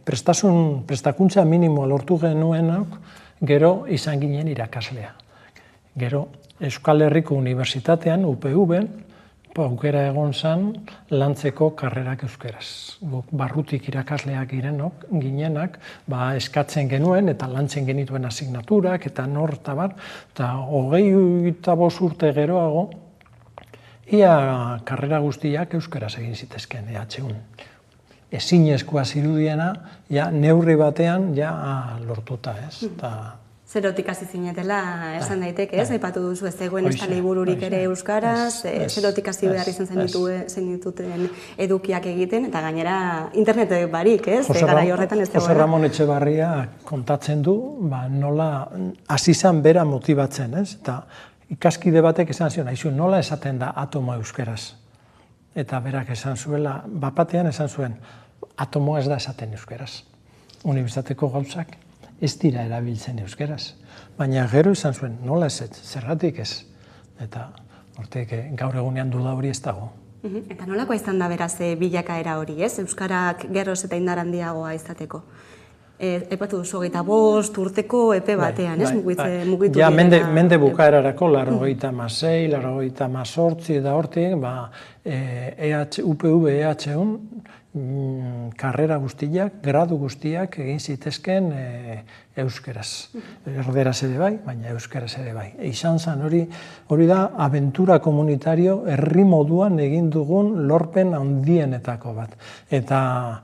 prestakuntza minimoa lortu genuenok, gero izan ginen irakaslea. Gero, Euskal Herriko Unibertsitatean, UPV-en, aukera egon zen lantzeko karrerak euskeraz. Barrutik irakasleak ginenak, eskatzen genuen eta lantzen genituen asignaturak, eta nor eta bar, eta 25 urte geroago, ia karrera guztiak euskeraz egin zitezken, EH1. Ezinezkoa zirudiena, neurri batean, lortuta, ez? Zerotik hasi zinetela, esan daiteke, aipatu duzu, ez zegoen ez da libururik ere euskaraz, zerotik hasi behar izan zenituten edukiak egiten, eta gainera internet barik, ez? Garai horretan ez zegoen. Jose Ramon Etxebarria kontatzen du, nola hasi zen bera motibatzen, ez? Eta ikaskide batek esan zion, nola esaten da atomo euskeraz? Eta berak esan zuela, bapatean esan zuen, atomoa ez da esaten euskeraz. Unibertsitateko gauzak ez dira erabiltzen euskeraz. Baina gero esan zuen, nola ez, zergatik ez. Eta hortik gaur egunean duda hori ez dago. Eta nolakoa izan da beraz bilakaera hori, ez? Euskarak geroz eta indar handiagoa izateko. Epatu duzu 25 urteko epe batean, ez? Mugitu ja, mende bukaerarako, 86, 88, eta hortik, UPV EH1, karrera guztiak, gradu guztiak egin zitezken euskeraz. Erderaz ere bai, baina euskeraz ere bai. Izan zen hori da abentura komunitario herri moduan egin dugun lorpen handienetako bat. Eta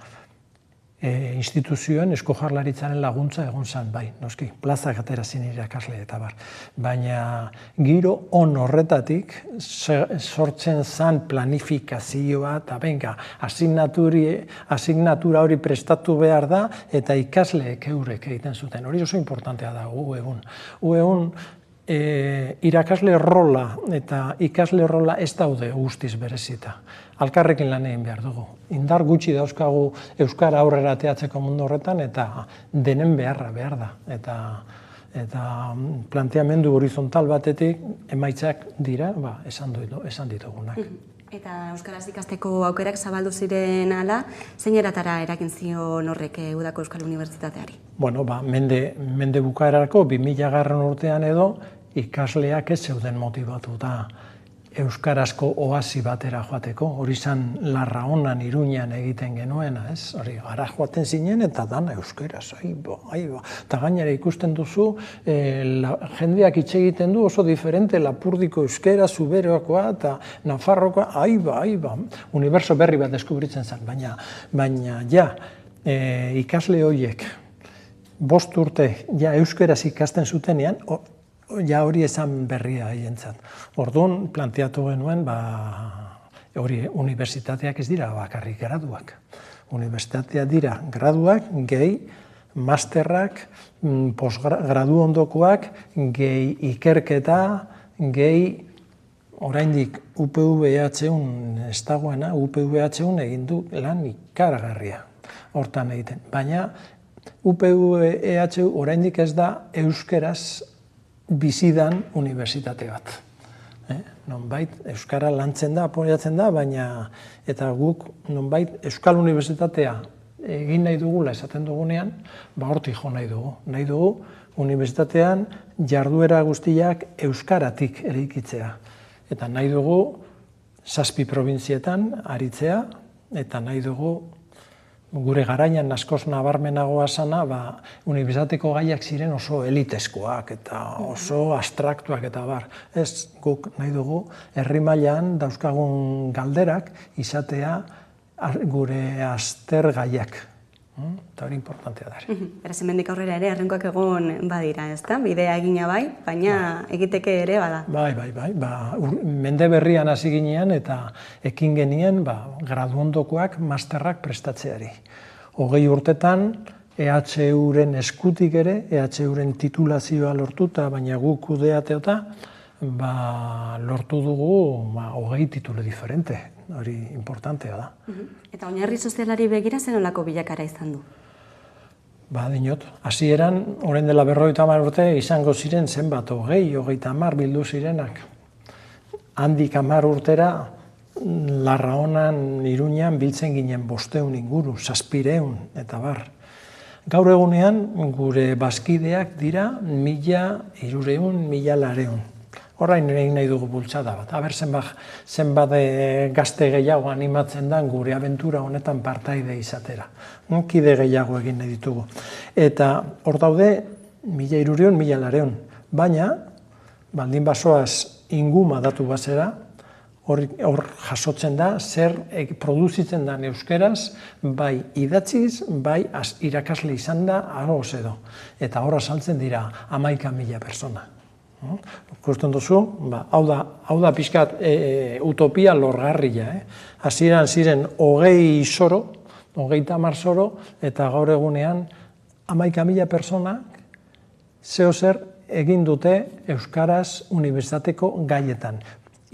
instituzioen Eusko Jaurlaritzaren laguntza egon zen, bai, noski, plazak atera zin irakasle eta bar. Baina giro on horretatik sortzen zen planifikazioa eta benga, asignatura hori prestatu behar da eta ikasleek eurek egiten zuten. Hori oso importantea da UE1. UE1 irakasle rola eta ikasle rola ez daude guztiz berezita. Alkarrekin lan egin behar dugu. Indar gutxi dauzkagu euskara aurrera ateatzeko mundu horretan eta denen beharra behar da. Eta planteamendu horizontal batetik emaitzak dira, esan ditugunak. Eta euskaraz ikasteko aukerak zabaldu ziren ala, zein eratara erakin zion horrek Udako Euskal Unibertsitateari? Bueno, mende bukaerarako 2000 urtean edo ikasleak ez zeuden motibatuta euskarazko oasi batera joateko, hori zan Larraonan, Iruñan egiten genuena, ez? Hori gara joaten zinen eta dana euskaraz, aiba. Eta gainera ikusten duzu, jendeak hitz egiten du oso diferente, Lapurdiko euskera, Zuberoakoa eta Nafarrokoa, aiba. Uniberso berri bat deskubritzen zen, baina ja, ikasle horiek 5 urte ja euskaraz ikasten zutenean, ja hori esan berria haientzat. Orduan, planteatu genuen, hori unibertsitateak ez dira bakarrik graduak. Unibertsitateak dira graduak, gehi, masterrak, postgradu ondokoak, gehi ikerketa, gehi oraindik UPV-EHUn ez dagoena, UPV-EHUn egin du lan ikaragarria hortan egiten. Baina UPV-EHU oraindik ez da euskeraz bizidan unibertsitate bat. Nonbait, euskara lantzen da, apoiatzen da, baina eta guk nonbait euskal unibertsitatea egin nahi dugula esaten dugunean, hortik jo nahi dugu. Nahi dugu unibertsitatean jarduera guztiak euskaratik eraikitzea. Eta nahi dugu 7 probintzietan aritzea, eta nahi dugu gure garaian askoz nabarmenagoa sana, unibertsitateko gaiak ziren oso elitezkoak eta oso abstraktuak eta bar. Ez guk nahi dugu herri mailan dauzkagun galderak izatea gure aztergaiak. Eta hori importantea da. Beraz, hemendik aurrera ere, errenkoak egon badira, ezta? Bidea egina bai, baina egiteke ere bada. Bai. Mende berrian hasi ginean eta ekin genien gradu ondokoak masterrak prestatzeari. 20 urtetan EHUren eskutik ere, EHUren titulazioa lortuta, baina guk kudeateota, lortu dugu 20 titulu diferente. Hori importantea da. Eta oinarri sozialari begira zenolako bilakara izan du? Diot, hasieran, orain dela 50 urte, izango ziren zenbat, 20-30 bildu zirenak. Handik 10 urtera, Larraonan, Iruñan, biltzen ginen 500 inguru, 700 eta bar. Gaur egunean, gure bazkideak dira 1300, 1400. Orain egin nahi dugu bultzada bat. Aber zenbat gazte gehiago animatzen da gure abentura honetan partaide izatera. Kide gehiago egin nahi ditugu. Eta hor daude 1300, 1400. Baina, baldin basoaz inguma datu bazera, hor jasotzen da zer produzitzen da euskeraz, bai idatziz, bai irakasle izan da agoz edo. Eta hor azaltzen dira 11.000 persona. Ikusten duzu, hau da pixkat utopia lorgarria. Hasieran ziren 20 soro, 30 soro, eta gaur egunean 11.000 personak zeozer egin dute euskaraz unibertsitateko gaietan.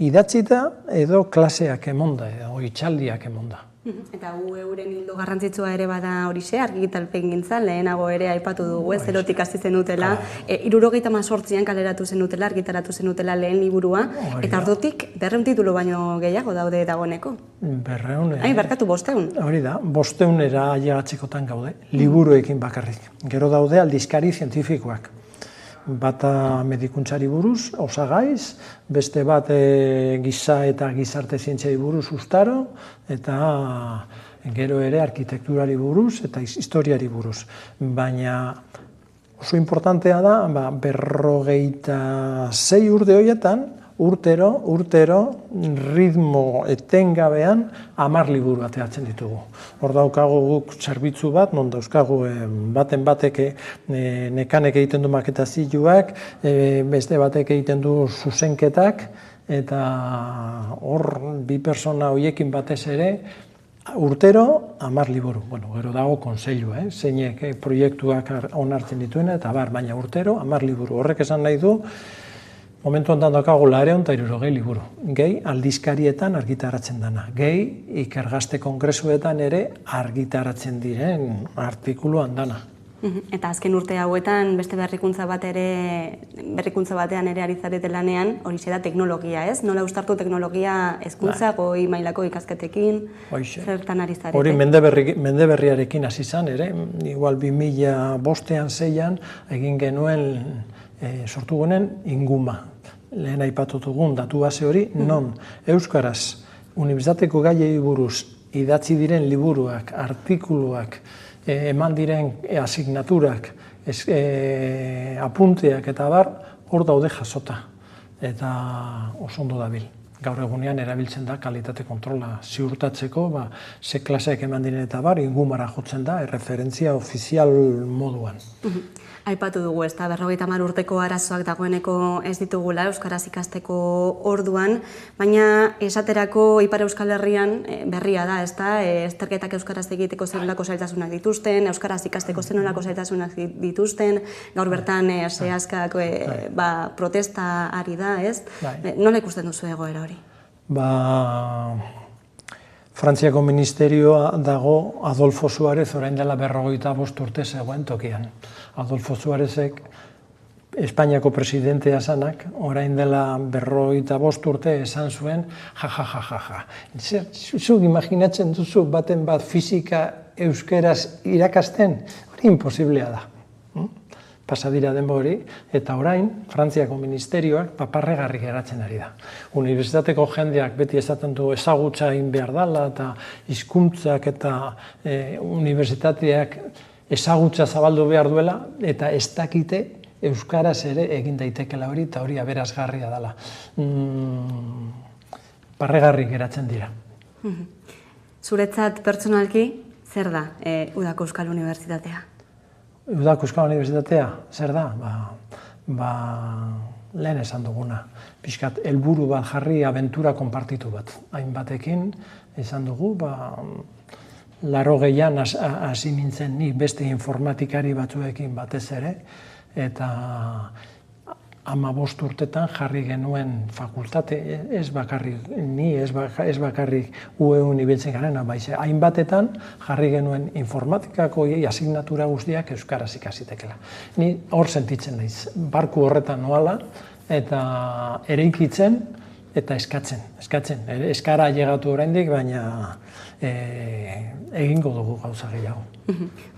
Idatzita edo klaseak emonda, edo itxaldiak emonda. Eta euren hildo garrantzitsua ere bada horixe, argitalpengintzan, lehenago ere aipatu dugu, zerotik hasi zenutela, 78an kaleratu zenutela, argitaratu zenutela lehen liburua, eta ordutik 200 titulu baino gehiago daude dagoeneko. 200. Barkatu 500. Hori da, 500era ailegatzekotan gaude, liburuekin bakarrik. Gero daude aldizkari zientifikoak. Bata medikuntzari buruz, osagaiz, beste bat giza eta gizarte zientziari buruz ustaro, eta gero ere arkitekturari buruz eta historiari buruz. Baina oso importantea da, 56 urte horietan, urtero, ritmo etengabean 10 liburu ateatzen ditugu. Hor daukagu guk zerbitzu bat, non dauzkagu baten batek nekanek egiten du maketazioak, beste batek egiten du zuzenketak, eta hor 2 persona horiekin batez ere, urtero 10 liburu. Gero dago konseilua, zeinek proiektuak onartzen dituena, eta baina urtero 10 liburu. Horrek esan nahi du, momentu honetan daukagu 260 liburu. Gehi aldizkarietan argitaratzen dana. Gehi ikergazte kongresuetan ere argitaratzen diren artikuluan dana. Eta azken urte hauetan beste berrikuntza batean ere ari zarete lanean, horixe da teknologia, ez? Nola uztartu teknologia hezkuntza goi mailako ikasketekin, zertan ari zarete? Hori mende berriarekin hasi izan ere, igual 2005an 2006an egin genuen sortu genen inguma. lehen aipatu dugun datu base hori, non euskaraz unibertsitateko gaiei buruz idatzi diren liburuak, artikuluak, eman diren asignaturak, apunteak eta bar, hor daude jasota. Eta oso ondo dabil. Gaur egunean erabiltzen da kalitate kontrola ziurtatzeko, ze klaseak eman diren eta bar, ingumara jotzen da, erreferentzia ofizial moduan. Aipatu dugu, ez da, 50 urteko arazoak dagoeneko ez ditugula euskaraz ikasteko orduan, baina esaterako Ipar Euskal Herrian berria da, ez da, azterketak euskaraz egiteko zenolako zailtasunak dituzten, euskaraz ikasteko zenolako zailtasunak dituzten, gaur bertan zehazkak protesta ari da, ez? Nola ikusten duzu egoera hori? Frantziako ministerioa dago Adolfo Suárez orain dela 55 urte zegoen tokian. Adolfo Suárezek Espainiako presidentea zanak, orain dela 55 urte esan zuen, ja. Zuk imaginatzen duzu baten bat fizika euskeraz irakasten, hori imposiblea da. Pasadira denbori, eta orain, Frantziako ministerioak paparregarri geratzen ari da. Unibertsitateko jendeak beti esaten du ezagutza egin behar dela, eta hizkuntzak eta unibertsitateak ezagutza zabaldu behar duela, eta ez dakite euskaraz ere egin daitekela hori, eta hori aberasgarria dela. Parregarri geratzen dira. Zuretzat pertsonalki, zer da Udako Euskal Unibertsitatea? Udako Euskal Unibertsitatea, zer da? Lehen esan duguna. Pixkat, helburu bat jarri abentura konpartitu bat. Hainbatekin, esan dugu, 80an hasi nintzen ni beste informatikari batzuekin batez ere, eta 15 urtetan jarri genuen fakultate, ez bakarrik ni, ez bakarrik UEUn ibiltzen garena, baize, hainbatetan jarri genuen informatikako asignatura guztiak euskaraz ikasitekela. Ni hor sentitzen naiz, barku horretan noala, eta eraikitzen eta eskatzen. Eskara llegatu oraindik, baina egingo dugu gauza gehiago.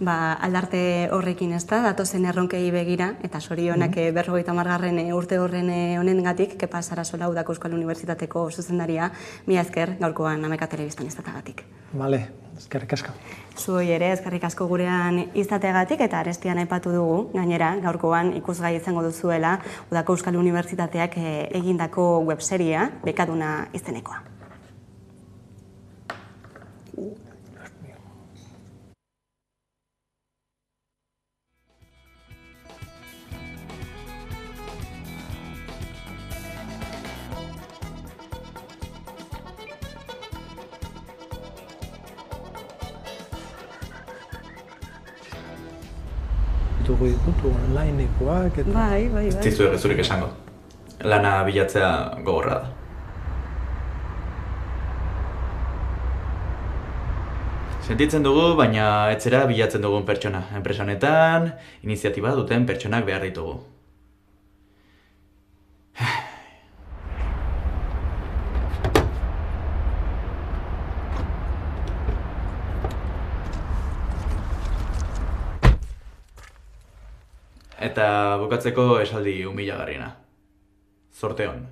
Aldarte horrekin ez da, datozen erronkei begira, eta sorionak 50. urte horren honengatik, Kepa Sarasola Udako Euskal Unibertsitateko zuzendaria, mila esker gaurkoan Ameka Telebistan izatagatik. Bale, eskerrik asko. Zuoi ere, eskerrik asko gurean izateagatik, eta arestian aipatu dugu, gainera, gaurkoan ikusgai izango duzuela Udako Euskal Unibertsitateak egindako webseria, Bekaduna izenekoa. Ditugu onlinekoak eta... Bai. Ez dizuek ezurik esango. Lana bilatzea gogorra da. Sentitzen dugu, baina etzera bilatzen dugun pertsona. Enpresa honetan, iniziatiba duten pertsonak behar ditugu. Eta bukatzeko esaldi humilagarriena. Zorte hon.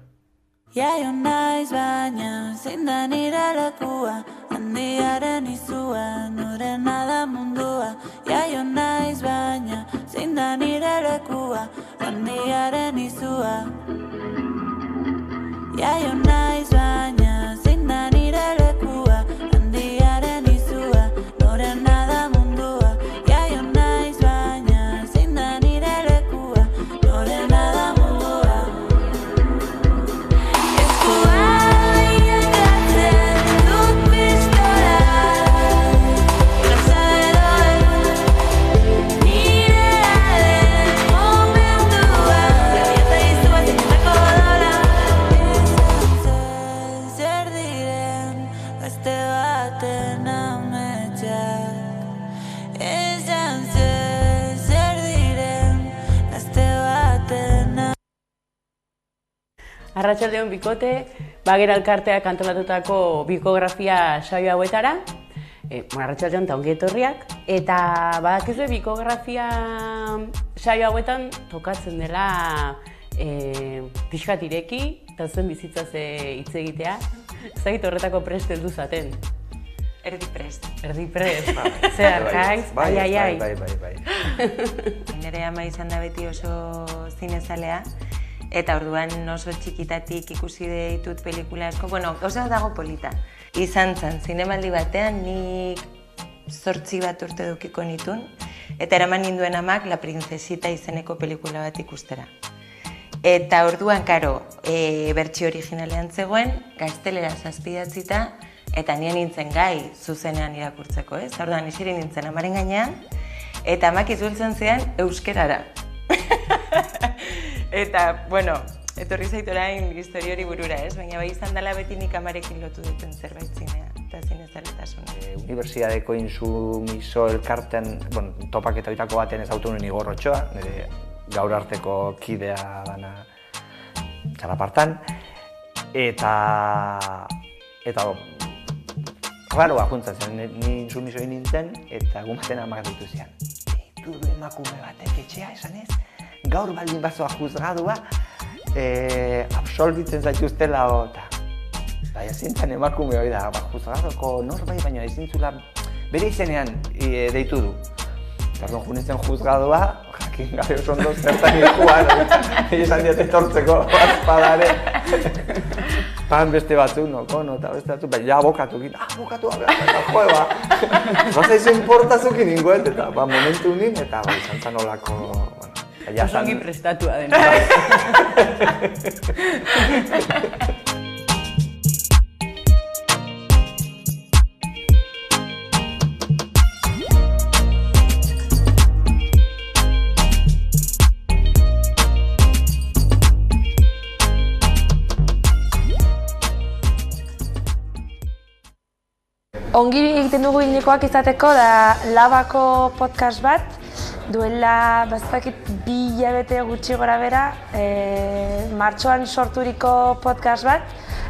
Jaio naiz baina, zein da nire lekua, handiaren izua, norena da mundua. Jaio naiz baina, zein da nire lekua, handiaren izua. Jaio naiz baina, zein da nire lekua, handiaren izua, norena da mundua. Jaio naiz baina, zein da nire lekua, norena da mundua. Arratsaldeon bikote, Bagera Elkarteak antolatutako bikografia saio hauetara. Arratsaldeon eta ongi etorriak. Eta badakizue bikografia saio hauetan tokatzen dela pixkat ireki, eta zuen bizitzaz hitz egitea, zait horretako prest heldu zaten. Erdi prest. Erdi prest, zer, kaiz, ai. Nire ama izan da beti oso zinezalea, eta orduan oso txikitatik ikusi ditut pelikula asko, gauza dago polita. Izan zen, zinemaldi batean nik 8 bat urte dukiko nituen, eta eraman ninduen amak La Princesita izeneko pelikula bat ikustera. Eta orduan, karo, bertsio originalean zegoen, gaztelera zazpidatzita, eta nien nintzen gai zuzenean irakurtzeko, ez? Orduan, isiri nintzen amaren gainean, eta amak izultzen zean euskerara. Eta, etorri zait orain histori hori burura, ez? Baina bai izan dela beti nik amarekin lotu duten zerbait zinea, eta zinezaletasuna. Unibertsitateko intsumiso elkarten, topaketa bitako baten ezautu nuen Igor Otxoa, nire gaur arteko kidea dana txalapartan, eta raroa juntzen zen, ni intsumiso egin nintzen, eta egun baten amak ditu zian. Ditu du emakume batek etxea, esan ez? Gaur baldin bazoa juzgadua, absolbitzen zaituztela eta zintzen emakume hori da, juzgaduko norbait, baina ezintzula bere izenean deitu du. Eta junitzen juzgadua, jakin gabe oso ondo zertan ikuan, esan diat etortzeko azpadare. Pan beste batzuk, eta beste batzuk, baina abokatu egin, abokatu eta joe Baza izo importazukin ningoet, eta momentu nien, eta izan zan olako... Osongi prestatua dena. Ongi egiten dugu hilekoak izateko da Labako podcast bat, duela bazakit 2 hilabete gutxi gora bera, martxoan sorturiko podcast bat,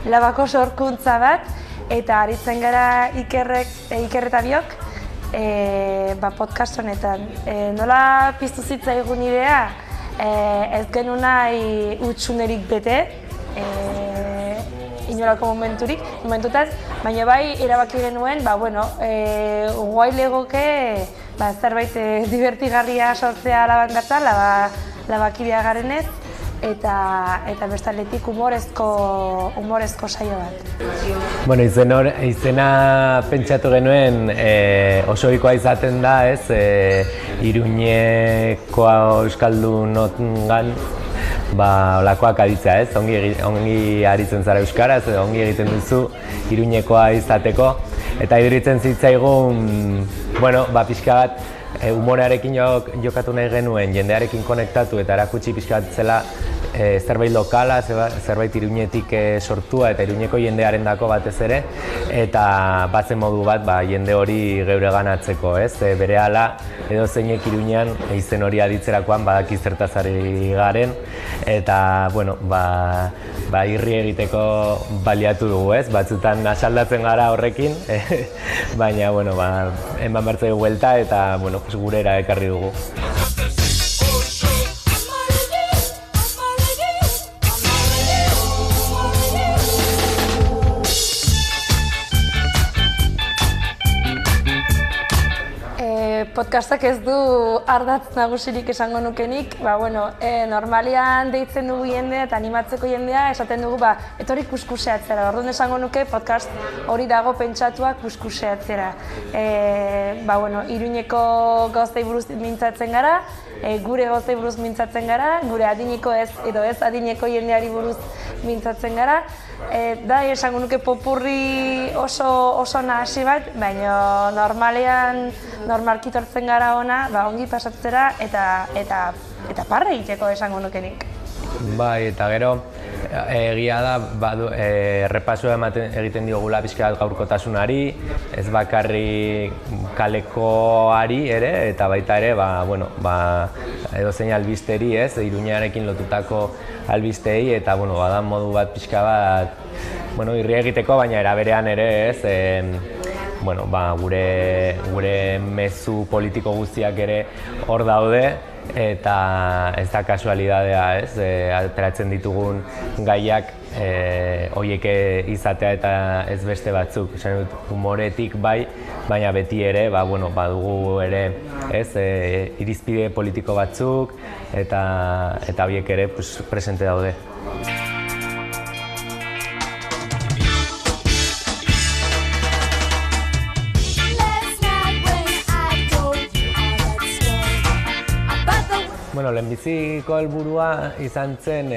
Labako sorkuntza bat, eta aritzen gara Iker eta biok podcast honetan. Nola piztu zitzaigun idea, ez genuen nahi utsunerik bete, inolako momentutaz, baina bai erabaki genuen, guai legoke zerbait divertigarria sortzea laban bertan, labakidea garenez, eta bestaletik humorezko saio bat. Izena pentsatu genuen oso ohikoa izaten da, Iruñekoa euskaldunotan olakoak aditzea, ongi aritzen zara euskaraz, ongi egiten duzu Iruñekoa izateko, eta iduritzen zitzaigun, pixka bat humorearekin jokatu nahi genuen, jendearekin konektatu eta erakutsi pixka bat zela zerbait lokala, zerbait Iruñetik sortua eta Iruñeko jendearen dako batez ere, eta batzen modu bat jende hori geure ganatzeko, berehala edo zeinek Iruñean izen hori aditzerakoan badaki zertaz ari garen, eta irri egiteko baliatu dugu, batzutan asaldatzen gara horrekin, baina eman bertzei buelta eta gurera ekarri dugu. Podcastak ez du ardatz nagusirik esango nukenik, normalian deitzen dugu jendea eta animatzeko jendea esaten dugu etorri kuskuseatzera. Orduan esango nuke podcast hori dago pentsatua kuskuseatzera. Iruñeko gauzei buruz mintzatzen gara, gure gauzei buruz mintzatzen gara, gure adineko edo ez adineko jendeari buruz mintzatzen gara. Da esango nuke popurri oso nahasi bat, baina normalean normalki tortzen gara ona, ongi pasatzera eta parra egiteko esango nukenik. Eta gero egia da errepasoa egiten diogula pixka bat gaurkotasunari, ez bakarri kalekoari ere, eta baita ere edozein albisteri, Iruñarekin lotutako albistei, eta badan modu bat pixka bat irri egiteko, baina era berean ere bueno, gure mezu politiko guztiak ere hor daude, eta ez da kasualidadea, ez? Ateratzen ditugun gaiak horiek izatea eta ez beste batzuk. Esan dut, humoretik bai, baina beti ere, badugu ere, ez? Irizpide politiko batzuk eta horiek ere presente daude. Bueno, lehenbiziko helburua izan zen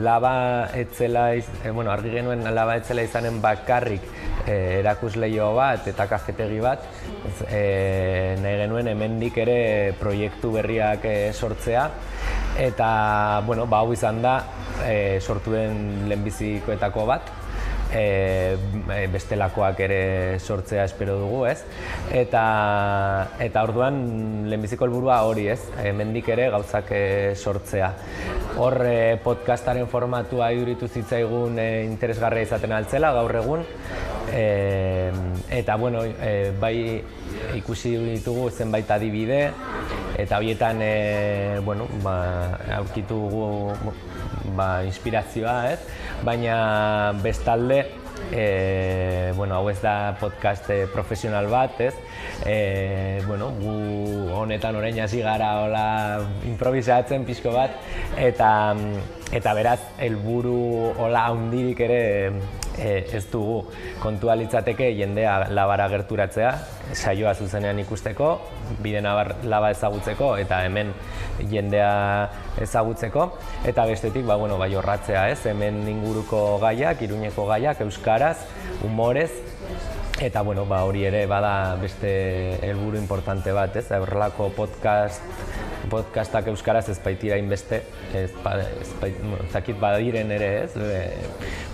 laba etzela, argi genuen laba etzela izanen bakarrik erakusleio bat eta kafetegi bat. Nahi genuen hemendik ere proiektu berriak sortzea. Eta, hau izan da sortu den lehenbizikoetako bat. Bestelakoak ere sortzea espero dugu, ez? Eta orduan lehenbiziko helburua hori, ez? Hemendik ere gauzak sortzea. Hor podcastaren formatua iduritu zitzaigun interesgarria izaten altzela gaur egun. Eta, bai ikusi ditugu zenbait adibide, eta horietan, aurkitu dugu inspirazioa, ez? Baina bestalde, hau ez da podcast profesional bat, ez? Gu honetan orain hasi gara improvisatzen pixko bat, eta beraz, helburu hola handirik ere ez dugu. Kontua litzateke jendea labara gerturatzea, saioa zuzenean ikusteko, bide laba ezagutzeko eta hemen jendea ezagutzeko, eta bestetik jorratzea, ez? Hemen inguruko gaiak, Iruñeko gaiak, euskaraz, humorez, eta hori ere bada beste helburu importante bat, ez? Horrelako podcastak euskaraz ez baitira inbeste, zakit badiren ere, ez?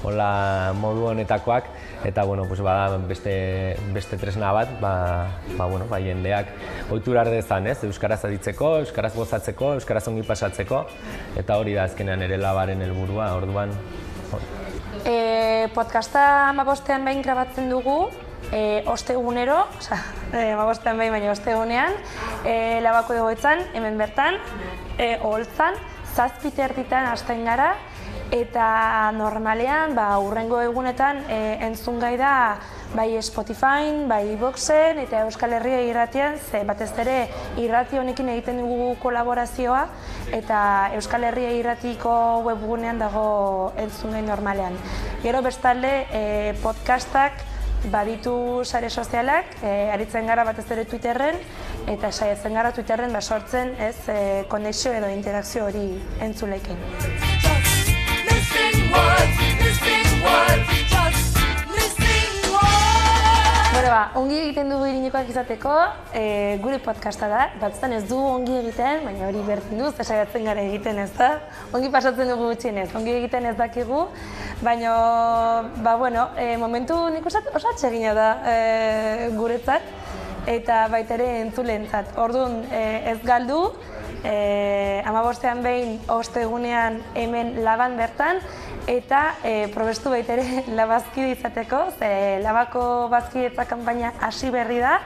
Hola modu honetakoak, eta bada beste tresna bat, jendeak ohitura har dezan, ez? Euskaraz aditzeko, euskaraz gozatzeko, euskaraz ongi pasatzeko, eta hori da azkenean ere labaren helburua, orduan. Podcasta 15ean behin grabatzen dugu, ostegunero, 15ean behin baina ostegunean, Labako egoitzan, hemen bertan, Oholtzan, 7:30 hasten gara, eta normalean, hurrengo egunetan entzun gai da bai Spotifyn, bai iVooxen eta Euskal Herria irratian, batez ere irrati honekin egiten dugu kolaborazioa, eta Euskal Herria irratiko webgunean dago entzun gai normalean. Gero bestalde podcastak baditu sare sozialak, aritzen gara batez ere Twitterren, eta saiatzen gara Twitterren sortzen konexio edo interakzio hori entzuleekin. Ongi egiten dugu Iriñekoak izateko, gure podcasta da, batzutan ez dugu ongi egiten, baina hori berdin duz, saiatzen gara egiten, ez da? Ongi pasatzen dugu gutxienez, ongi egiten ez dakigu, baina, momentu nik uste oso atsegina da guretzat, eta baita ere entzuleentzat. Orduan ez galdu, 15ean behin ostegunean hemen Laban bertan, eta probestu baita ere labazkide izateko, ze Labako bazkidetza kanpaina hasi berri da,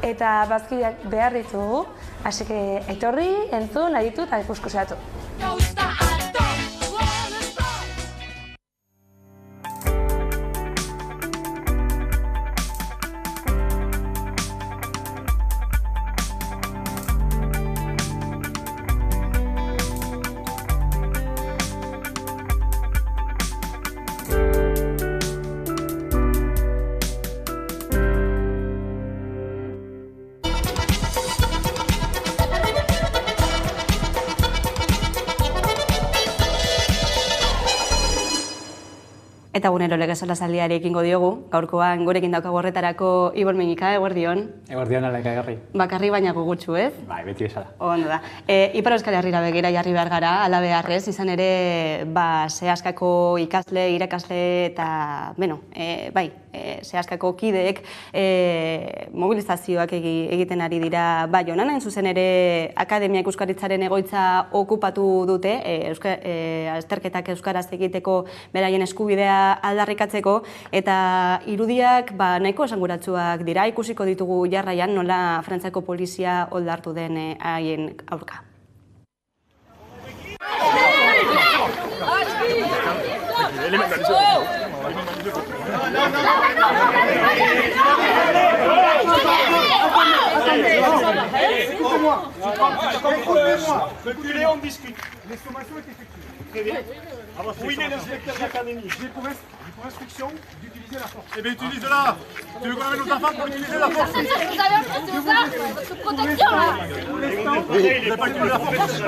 eta bazkideak behar ditugu, hasi que etorri, entzun, aditu eta ikuskuseatu. Eta gunero legesolazaldiari ekingo diogu, gaurkoan gurekin daukagu horretarako Ibon Meñika, eguerdion. Eguerdion, alaika garri. Bakarri baina gogutsu, ez? Bai, beti bezala. Ondo da. Ipar Euskal Herrira begira jarri behar gara, ala beharrez, izan ere, zehaskako ikasle, irakasle eta, bai, zehaskako kideek mobilizazioak egiten ari dira Baionan, hain zuzen ere Akademia Ikuskaritzaren egoitza okupatu dute, azterketak euskaraz egiteko beraien eskubidea aldarrikatzeko, eta irudiak nahiko esanguratsuak dira, ikusiko ditugu jarraian nola Frantziako polizia oldartu den haien aurka. Reculez, on discute. Les sommations est effectuée. Très bien. Où il est l'inspecteur d'académie? J'ai pour instruction d'utiliser la force. Eh bien, utilise-la. Tu veux qu'on amène nos enfants pour utiliser la force? Vous avez emprunté aux armes, votre protection là. Vous n'avez pas utilisé la force?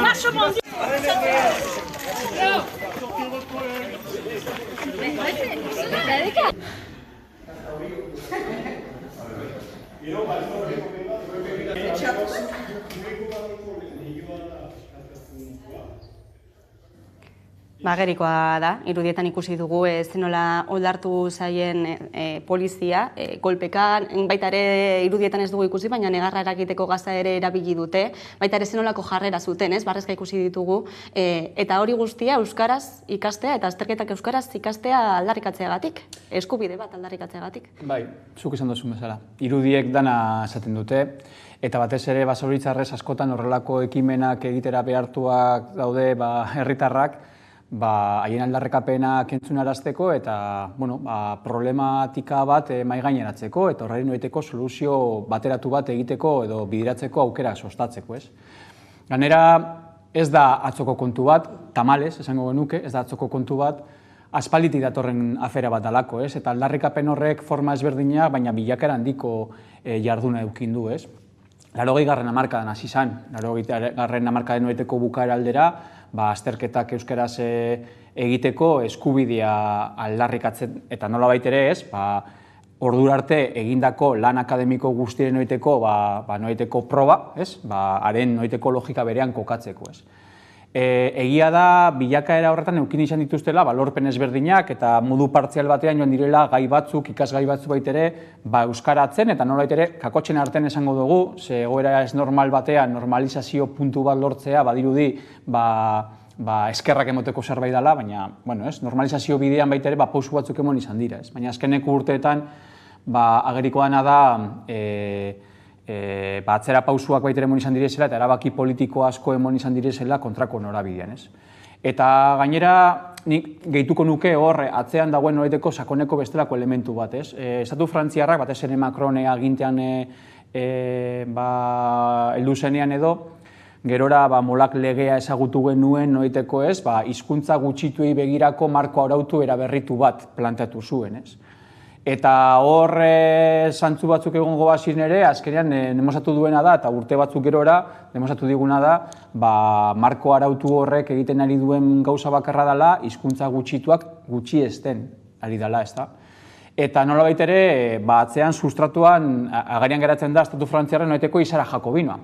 Lâche-moi. Agerikoa da, irudietan ikusi dugu zenola oldartu zaien polizia, kolpekan, baita ere irudietan ez dugu ikusi, baina negarra eragiteko gaza ere erabili dute, baita ere zenolako jarrera zuten, barrezka ikusi ditugu, eta hori guztia euskaraz ikastea eta azterketak euskaraz ikastea aldarrikatzeagatik, eskubide bat aldarrikatzeagatik. Bai, zuk esan duzun bezala, irudiek dana esaten dute, eta batez ere basauritzarrez askotan horrelako ekimenak egitera behartuak daude herritarrak, haien aldarrekapenak entzunarazteko eta problematika bat mahaigaineratzeko eta horrein noiteko soluzio bateratu bat egiteko edo bideratzeko aukera sostatzeko. Gainera, ez da atzoko kontu bat, tamalez, esango genuke, ez da atzoko kontu bat, aspalditik datorren afera bat dalako, eta aldarrikapen horrek forma ezberdinak, baina bilakera handiko jarduna edukin du. 80. hamarkadan hasi zen, 80. hamarkadan noiteko bukaera aldera, azterketak euskaraz egiteko eskubidea aldarrikatzen eta nola baitere ordura arte egindako lan akademiko guztiren noiteko proba, haren noiteko logika berean kokatzeko. Egia da, bilakaera horretan eukin izan dituztela, lorpen ezberdinak eta modu partzial batean joan direla gai batzuk, ikasgai batzuk baitere euskaratzen eta nola baitere kakotzen artean esango dugu, ze egoera ez normal batean normalizazio puntu bat lortzea, badirudi eskerrak emoteko zerbait dela, baina normalizazio bidean baitere pausu batzuk emon izan dira. Baina azkeneko urteetan ageriko dana da atzera pausuak baitere emon izan direzela eta erabaki politiko asko emon izan direzela kontrako norabidean. Eta gainera, nik gehituko nuke hor atzean dagoen noraiteko sakoneko bestelako elementu bat. Estatu frantziarrak, batez ere Macron agintean heldu zenean edo, gerora molak legea ezagutu genuen noraiteko hizkuntza gutxituei begirako marko arautu eraberritu bat planteatu zuen. Eta hor zantzu batzuk egongo bazin ere, azkenean demosatu duena da, eta urte batzuk gerora, demosatu diguna da, marko arautu horrek egiten ari duen gauza bakarra dela, hizkuntza gutxituak gutxi ezten ari dela, ez da. Eta nola baitere, atzean sustratuan, agerian geratzen da, estatu frantziarren noeteko izara jakobinoa.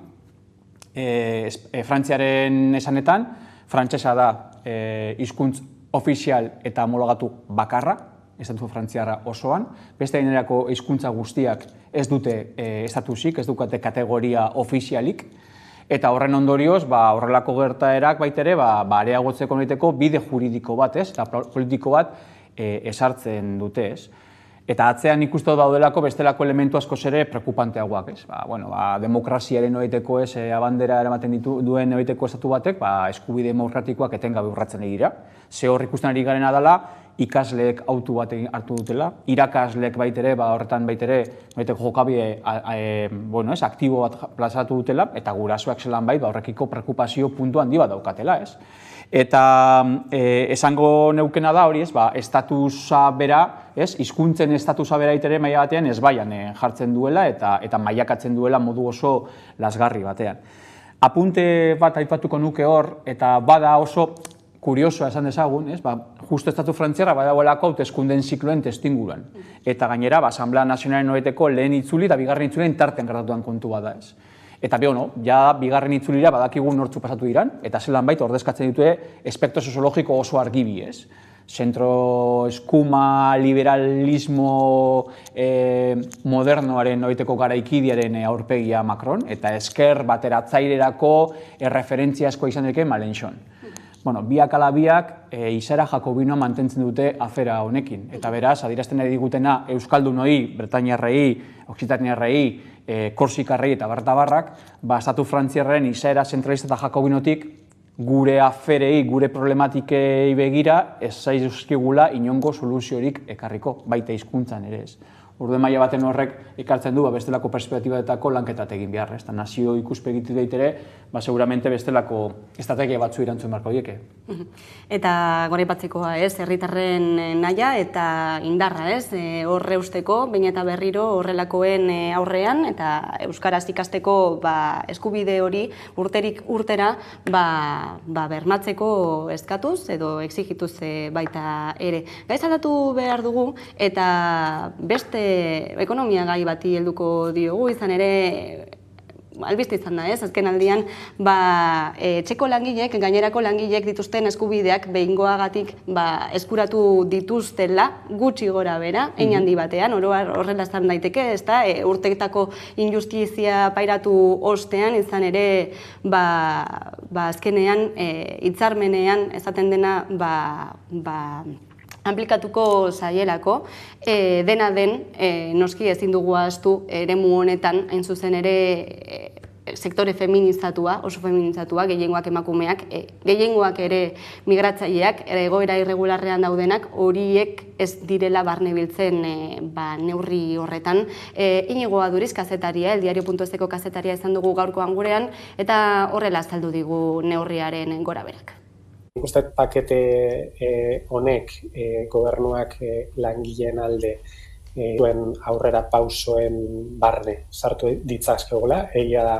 Frantziaren esanetan, frantsesa da hizkuntz ofizial eta homologatu bakarra, estatu frantziarra osoan, beste gainerako hizkuntza guztiak ez dute estatusik, ez dukate kategoria ofizialik, eta horren ondorioz, horrelako gertaerak baitere, areagotzeko noiteko bide juridiko bat, eta politiko bat esartzen dute. Eta atzean ikustu daudelako bestelako elementu askoz ere prekupanteagoak. Demokraziaren noiteko abandera eramaten duen noiteko estatu batek, eskubide demokratikoak etengabe urratzen egira. Ze hor ikusten ari garena dela, ikasleek autu bat hartu dutela, irakasleek baitere, horretan baitere, jokabide aktibo bat plazatu dutela, eta gurasoak zelan horrekiko prekupazio puntu handi bat daukatela. Eta esango neukena da hori, estatusa bera, hizkuntzen estatusa bera itere maila batean ez baian jartzen duela eta mailakatzen duela modu oso lasgarri batean. Apunte bat aipatuko nuke hor, eta bada oso kuriosoa esan dezagun, justo estatu frantziarra badagoelako hauteskunden zikloen testuinguruan. Eta gainera, Asanblea Nazionalen noeteko lehen itzuli eta bigarren itzulen tarten gertatuan kontu bada ez. Eta bigarren itzulira badakigu nortzu pasatu diran, eta zelan baita ordezkatzen ditue espektro soziologiko oso argibi ez. zentro eskuma liberalismo modernoaren oiteko garaikidearen aurpegia Macron, eta ezker bateratzairerako erreferentzia asko izan deke Malenchon. Bueno, biak ala biak izaera jakobinoa mantentzen dute afera honekin. Eta beraz, adierazten nahi digutena Euskaldunoi, Bretainiarrei, Oksitaniarrei, Korsikarrei eta barrak, estatu frantziarren izaera zentralista eta jakobinotik gure aferei, gure problematikei begira, ez zaizkigula inongo soluziorik ekarriko, baita hizkuntzan ere ez. Orduan maila baten horrek ekartzen du bestelako perspektibatako lanketat egin behar. Eta nazio ikuspegitik daitere, seguramente bestelako estrategia batzu irantzun beharko dieke. Eta gore batzekoa ez, herritarren naia eta indarra ez, horre usteko, baina eta berriro horrelakoen aurrean, eta euskaraz ikasteko eskubide hori urterik urtera bermatzeko eskatuz edo exigituz baita ere. Gaiz aldatu behar dugu eta beste ekonomia gai bati helduko diogu, izan ere albiste izan da ez, azken aldian etxeko langilek, gainerako langilek dituzten eskubideak behingoagatik eskuratu dituztela gutxi gora bera, hein handi batean, horrela izan daiteke, ez da, urteetako injustizia pairatu ostean, izan ere azkenean, hitzarmenean esaten dena aplikatuko zaielako, dena den, noski ezin dugu ahaztu eremu honetan, hain zuzen ere sektore feminizatua, oso feminizatua, gehiengoak emakumeak, gehiengoak ere migratzaileak, egoera irregularrean daudenak, horiek ez direla barne biltzen neurri horretan. Inigo Aduriz kazetaria, eldiario.eseko kazetaria izan dugu gaurkoan gurean, eta horrela azaldu digu neurriaren gora berak. Nik uste pakete honek gobernuak langileen alde duen aurrera pausoen barne sartu ditzazkegula. Egia da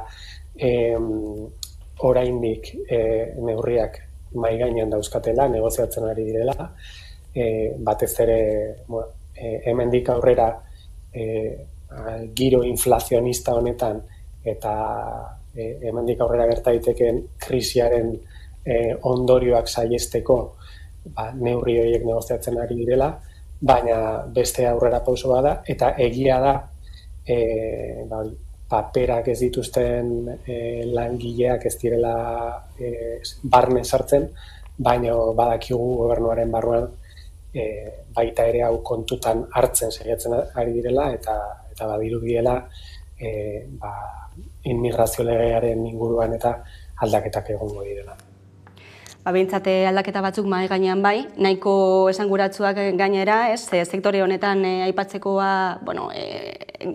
oraindik neurriak mahai gainean dauzkatela, negoziatzen ari direla. Batez ere hemendik aurrera giro inflazionista honetan eta hemendik aurrera gerta daitekeen krisiaren ondorioak saihesteko neurri horiek negoziatzen ari direla, baina beste aurrera pauso bada, eta egia da paperak ez dituzten langileak ez direla barne sartzen, baina badakigu gobernuaren barruan baita ere hau kontutan hartzen saiatzen ari direla, eta badirudiela inmigrazio legearen inguruan eta aldaketak egongo direla. Behintzate aldaketa batzuk mahai gainean bai, nahiko esanguratsuak gainera, sektore honetan aipatzekoa,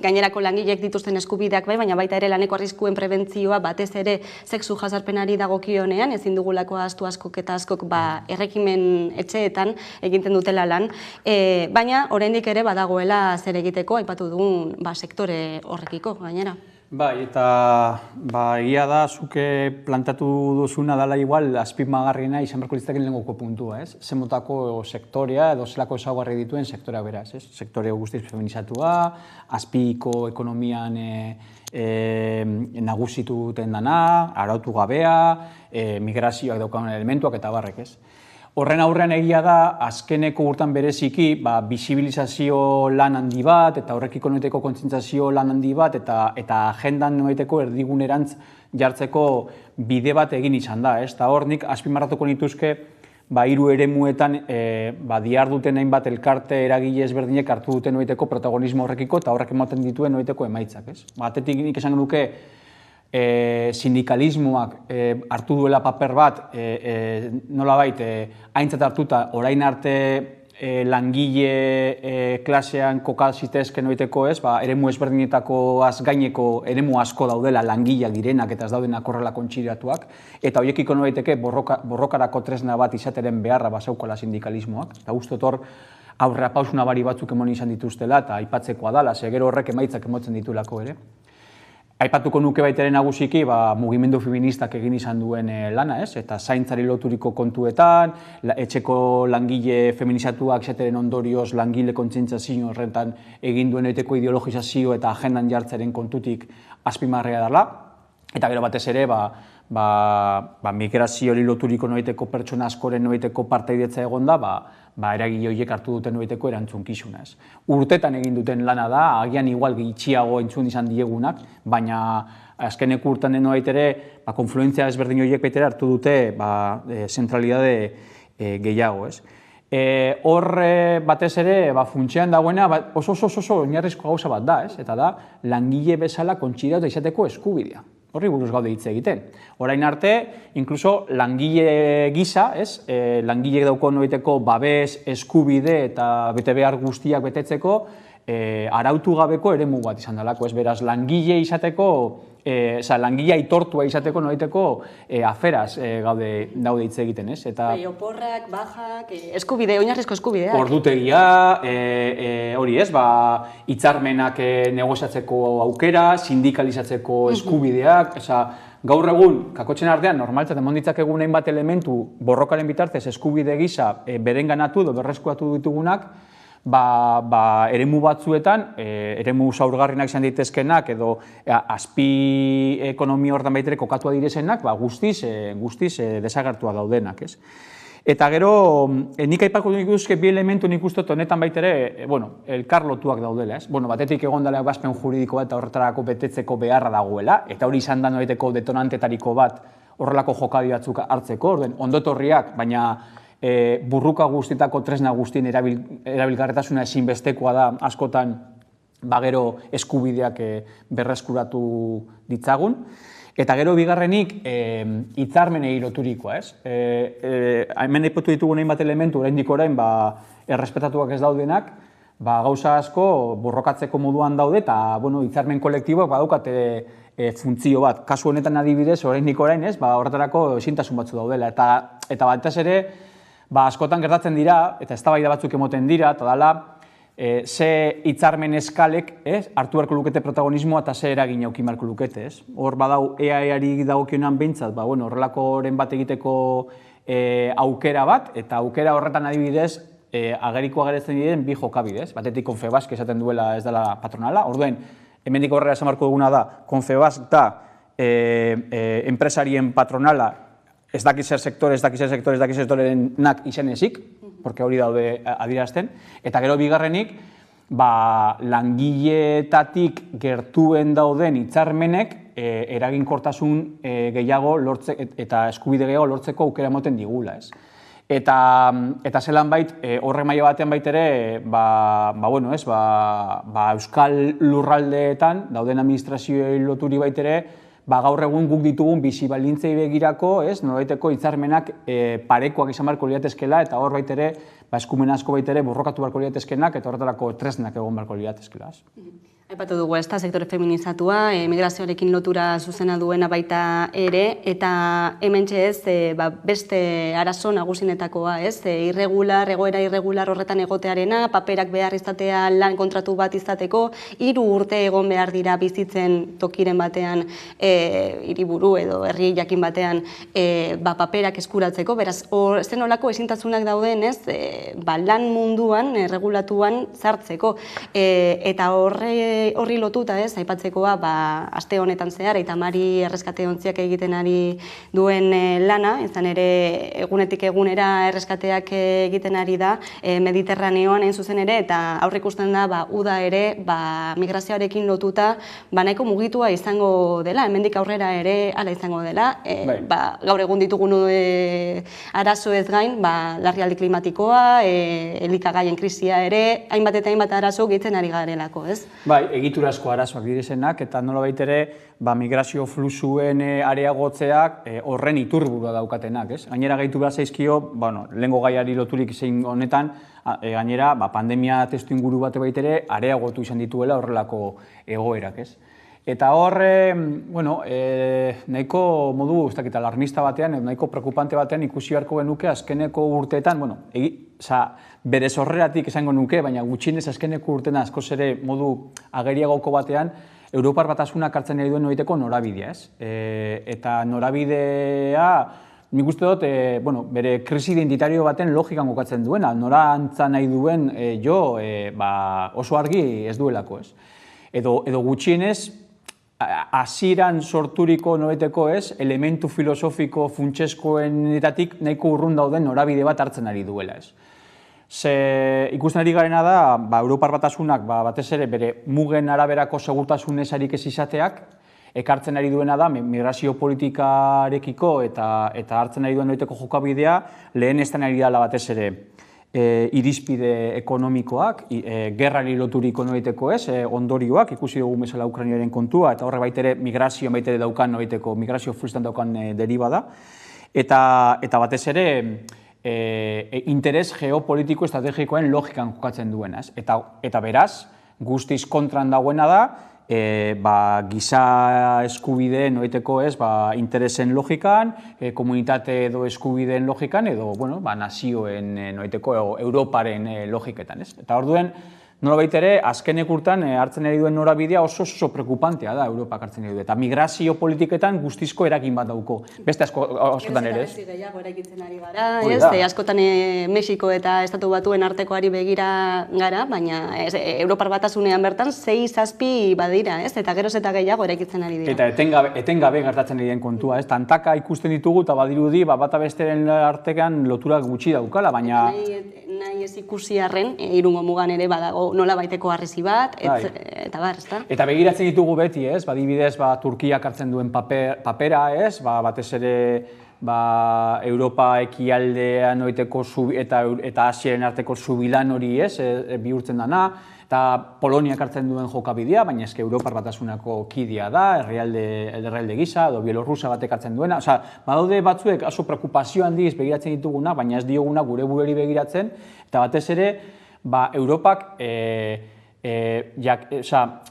gainerako langileek dituzten eskubideak bai, baina baita ere laneko arriskuen prebentzioa batez ere sexu jasarpenari dagokionean, ezin dugulako ahaztu askok eta askok erregimen etxeetan egiten dutela lan, baina oraindik ere badagoela zer egiteko aipatu dugun sektore horrekiko gainera. Bai, eta egia da, zuke plantatu duzuna dela igual azpimagarriena izan beharko litzaken lehengoko puntua, ez? Zemotako sektorea edo zelako ezaugarri dituen sektorea beraz, ez? Sektore guztiz feminizatua, azpiko ekonomian nagusitu duten dana, arautu gabea, migrazioak daukagun elementuak eta barrek, ez? Horren aurrean egia da, azkeneko urtan bereziki, bisibilizazio lan handi bat, eta horrekiko noiteko kontzientzazio lan handi bat, eta agendan noiteko erdigunerantz jartzeko bide bat egin izan da. Eta hor nik azpimarratuko nituzke, hiru eremuetan diharduten hainbat elkarte eragile ezberdinek hartu duten noiteko protagonismo horrekiko, eta horrek ematen dituen noiteko emaitzak. Batetik nik esan nuke, sindikalismoak hartu duela paper bat, nolabait, aintzat hartuta, orain arte langile klasean kokazitezken oiteko ez, eremu ezberdinetako gaineko eremu asko daudela langileak direnak eta ez daudenak horrela kontxiratuak, eta horiekiko noiteke borrokarako tresna bat izateren beharra basaukola sindikalismoak, eta uste hor aurrera pausuna bari batzuk emon izan dituztela, eta aipatzekoa dala, gero horrek emaitzak emotzen ditulako ere. Aipatuko nuke baitaren nagusiki, mugimendu feministak egin izan duen lana, ez? Eta zaintzari loturiko kontuetan, etxeko langile feminizatuak zeteren ondorioz langile kontzientzazio horretan egin duen eiteko ideologizazio eta agendan jartzaren kontutik azpimarrea dela. Eta gero batez ere, migrazio hori loturiko noiteko pertsona askoren noiteko partaidetza egon da, eragile horiek hartu duten noiteko erantzunkizuna. Urtetan egin duten lana da, agian igual gitxiago entzun izan diegunak, baina azkeneko urtean denoait ere, konfluentzia ezberdin horiek baitere hartu dute zentralidade gehiago. Hor batez ere funtsean dagoena oso oinarrizko gauza bat da, eta da langile bezala kontsideratua izateko eskubidea. Horri buruz gaude hitz egiten. Orain arte, inkluso langile gisa, langileek dauko noiteko babes, eskubide eta betebehar guztiak betetzeko arautu gabeko eremu bat izan dalako. Beraz, langile izateko, langile aitortua izateko noiteko aferaz daude hitz egiten. Oporrak, bajak, eskubide, oinarrizko eskubideak. Ordutegia, hori hitzarmenak negoziatzeko aukera, sindikalizatzeko eskubideak, gaur egun, kakotzen artean, normaltzat emon ditzakegu hainbat elementu borrokaren bitartez eskubide gisa berenganatu edo berreskuratu ditugunak, eremu batzuetan, eremu zaurgarrinak izan daitezkenak edo azpi ekonomia hortan baitere kokatua direzenak, guztiz desagertua daudenak. Eta gero, nik aipako nikuzke bi elementu nik uste honetan baitere, elkar lotuak daudela. Batetik egon dela ebazpen juridiko bat eta horretarako betetzeko beharra dagoela, eta hori izan da noiteko detonantetariko bat horrelako jokadi batzuk hartzeko, ondotorriak, baina burruka guztitako tresna guztien erabilgarretasuna ezinbestekoa da askotan gero eskubideak berreskuratu ditzagun. Eta gero bigarrenik hitzarmenei loturikoa. Hemen aipatu ditugu hainbat elementu oraindik orain errespetatuak ez daudenak, gauza asko borrokatzeko moduan daude eta hitzarmen kolektiboak badaukate funtzio bat. Kasu honetan adibidez oraindik orain horretarako ezintasun batzu daudela. Eta batez ere askotan gertatzen dira, eta eztabaida batzuk emoten dira, eta dela, ze hitzarmen eskalek hartu beharko lukete protagonismoa eta ze eragin auki beharko lukete. Hor badau EAE-ari dagokionan behintzat, horrelakoren bat egiteko aukera bat, eta aukera horretan adibidez, ageriko ageretzen diren bi jokabidez. Batetik Confebask esaten duela ez dela patronala. Orduen, hemendik horrela esan beharko duguna da, Confebask da enpresarien patronala, ez dakiz zer sektorenak izenezik, porque hori daude adierazten, eta gero bigarrenik, langileetatik gertuen dauden hitzarmenek eraginkortasun gehiago eta eskubide gehiago lortzeko aukera ematen digula. Eta zelan horrek maila batean baitere, euskal lurraldeetan dauden administrazioei loturi baitere, gaur egun guk ditugun bizi baldintzei begirako, nolabaiteko hitzarmenak parekoak izan beharko liratezkela, eta hor baitere, eskumen asko baitere borrokatu beharko liratezkenak, eta horretarako tresnak egon beharko liratezkela. Aipatu dugu, sektore feminizatua, migrazioarekin lotura zuzena duena baita ere, eta hementxe beste arazo nagusinetakoa, egoera irregular horretan egotearena, paperak behar izatea lan kontratu bat izateko, 3 urte egon behar dira bizitzen tokiren batean, hiriburu edo herri jakin batean paperak eskuratzeko, beraz, zen olako ezintasunak dauden, lan munduan, regulatuan sartzeko, eta horri lotuta aipatzekoa aste honetan zehar, eta Mari erreskate ontziak egiten ari duen lana, izan ere egunetik egunera erreskateak egiten ari da Mediterraneoan hain zuzen ere, eta aurreikusten da uda ere migrazioarekin lotuta nahiko mugitua izango dela, hemendik aurrera ere hala izango dela, gaur egun ditugun arazo ez gain, larrialdi klimatikoa, elikagaien krisia ere, hainbat eta hainbat arazo gehitzen ari garelako, ez? Egiturazko arazoak direzenak, eta nolabait ere migrazio fluxuen areagotzeak horren iturburua daukatenak. Gainera gehitu behar zaizkio, lehengo gaiari loturik zein honetan, gainera pandemia testu inguru bate baitere areagotu izan dituela horrelako egoerak. Eta hor, nahiko modu, ez dakit, alarmista batean, nahiko preocupante batean ikusi beharko genuke azkeneko urteetan, bere zorreratik esango nuke, baina gutxienez azkeneko urtean askoz ere modu ageriagoko batean, Europar Batasunak hartzen nahi duen noiteko norabidea, eta norabidea, nik uste dut, bere krisi identitario baten logikan gokatzen duena, nora antza nahi duen oso argi ez duelako, edo gutxienez, hasieran sorturiko nobeteko elementu filosofiko funtseskoenetatik nahiko urrun dauden norabide bat hartzen ari duela. Ze ikusten ari garena da, Europar Batasunak batez ere bere mugen araberako segurtasun ezarik ez izateak, ekartzen ari duena da migrazio politikarekiko eta hartzen ari duen nobeteko jokabidea lehenesten ari dela batez ere irizpide ekonomikoak, gerrari loturiko nobiteko ondorioak, ikusi dugu bezala Ukrainaren kontua, eta horre baitere migrazio baitere daukan nobiteko, migrazio frustan daukan deriba da, eta batez ere interes geopolitiko estrategikoen logikan jokatzen duena. Eta beraz, guztiz kontran dagoena da, giza eskubideen nobiteko interesen logikan, komunitate edo eskubideen logikan, edo nazioen nobiteko Europaren logiketan. Eta orduen, nolabait ere, azkenek urtan hartzen ari duen norabidea oso preokupantea da Europak hartzen ari du. Eta migrazio politiketan guztizko eragin bat dauko. Beste askotan ere, ez? Gehiago eraikitzen ari gara, askotan Mexiko eta Estatu Batuen artekoari begira gara, baina Europar Batasunean bertan 6-7 badira, eta geroz eta gehiago eraikitzen ari dira. Eta etengabe gertatzen ari den kontua, tantaka ikusten ditugu eta badirudi bata besteren artean loturak gutxi daukala, baina nahi ez ikusi arren, Irungo mugan ere badago nola baiteko harresi bat, eta bar, ezta? Eta begiratzen ditugu beti, badibidez, Turkiak hartzen duen papera, batez ere Europa ekialdean eta Asiaren arteko zubilan hori bihurtzen dana, eta Poloniak hartzen duen jokabidea, baina eske Europar Batasunako kidea da, herrialde gisa, edo Bielorrusia batek hartzen duena. Badaude batzuek oso preokupazio handiz begiratzen dituguna, baina ez dioguna gure buruari begiratzen, eta batez ere, Europak,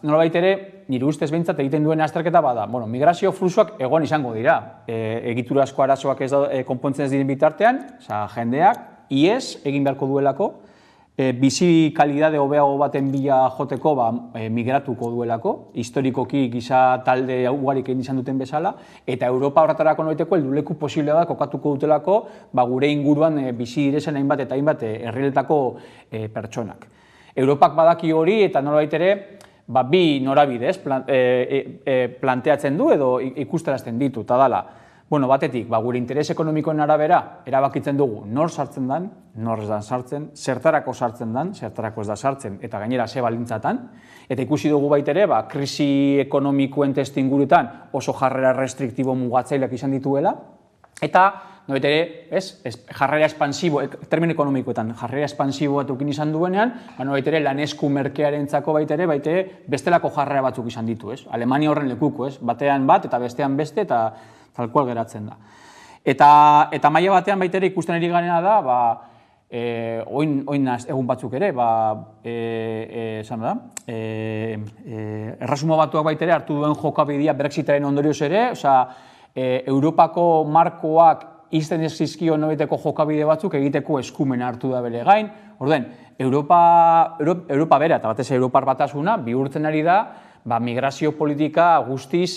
nolabait ere, nire ustez behintzat egiten duen azterketa bada. Migrazio fluxuak egon izango dira. Egiturazko arazoak ez konpontzen ez diren bitartean, jendeak, ies egin beharko duelako, bizi kalidade hobeago baten bila joteko migratuko duelako, historikoki giza talde ugarik egin izan duten bezala, eta Europa horretarako nobiteko helduleku posiblea da kokatuko dutelako gure inguruan bizi direzen hainbat eta hainbat herrietako pertsonak. Europak badaki hori eta nolabait ere bi norabidez planteatzen du edo ikustarazten ditu, eta dala, batetik, gure interes ekonomikoen arabera erabakitzen dugu nor sartzen dan, nor ez dan sartzen, zertarako sartzen dan, zertarako ez da sartzen, eta gainera ze balintzatan, eta ikusi dugu baitere, krisi ekonomikoen testuinguruetan oso jarrera restriktibo mugatzaileak izan dituela, eta nobaitere, jarrera espansibo, termino ekonomikoetan, jarrera espansibo batukin izan duenean, nobaitere lanesku merkearentzako baitere, bestelako jarrera batzuk izan ditu, Alemania horren lekuko, batean bat eta bestean beste, eta tal cual geratzen da. Eta maila batean baitere ikusten ari garena da, oin egun batzuk ere, Erresuma Batuak baitere hartu duen jokabidea Brexitaren ondorioz ere, Europako markoak izten ez zizkio nobiteko jokabide batzuk egiteko eskumena hartu da bere gain. Orduen, Europa bera eta batez Europar Batasuna bihurtzen ari da migrazio politika guztiz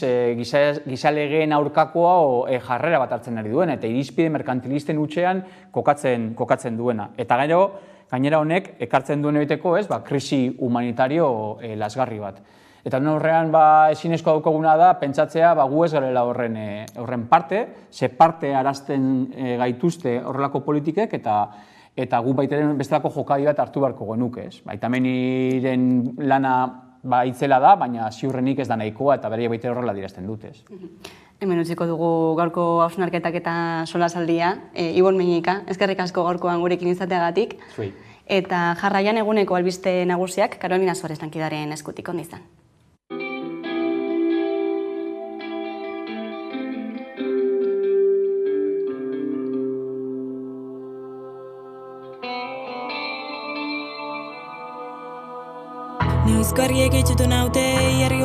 gizalegeen aurkakoa jarrera bat hartzen ari duena eta irizpide merkantilisten hutsean kokatzen duena. Eta gainera honek ekartzen duen egiteko krisi humanitario lasgarri bat. Eta horrean ezinezkoa daukaguna da pentsatzea gu ez garela horren parte, ze parte arazten gaituzte horrelako politikek eta gu baitaren bestelako jokabi bat hartu beharko genuke. Aitamenaren lana itzela da, baina ziurrenik ez da nahikoa eta bere baita horrela dirazten dute. Hemen utziko dugu gaurko hausnarketak eta solasaldia. Ibon Meñika, eskerrik asko gaurkoan gurekin izateagatik. Eta jarraian eguneko albiste nagusiak Karolina Suarez lankidaren eskutik ondizan. Neuzkarriek itxutu naute, jarri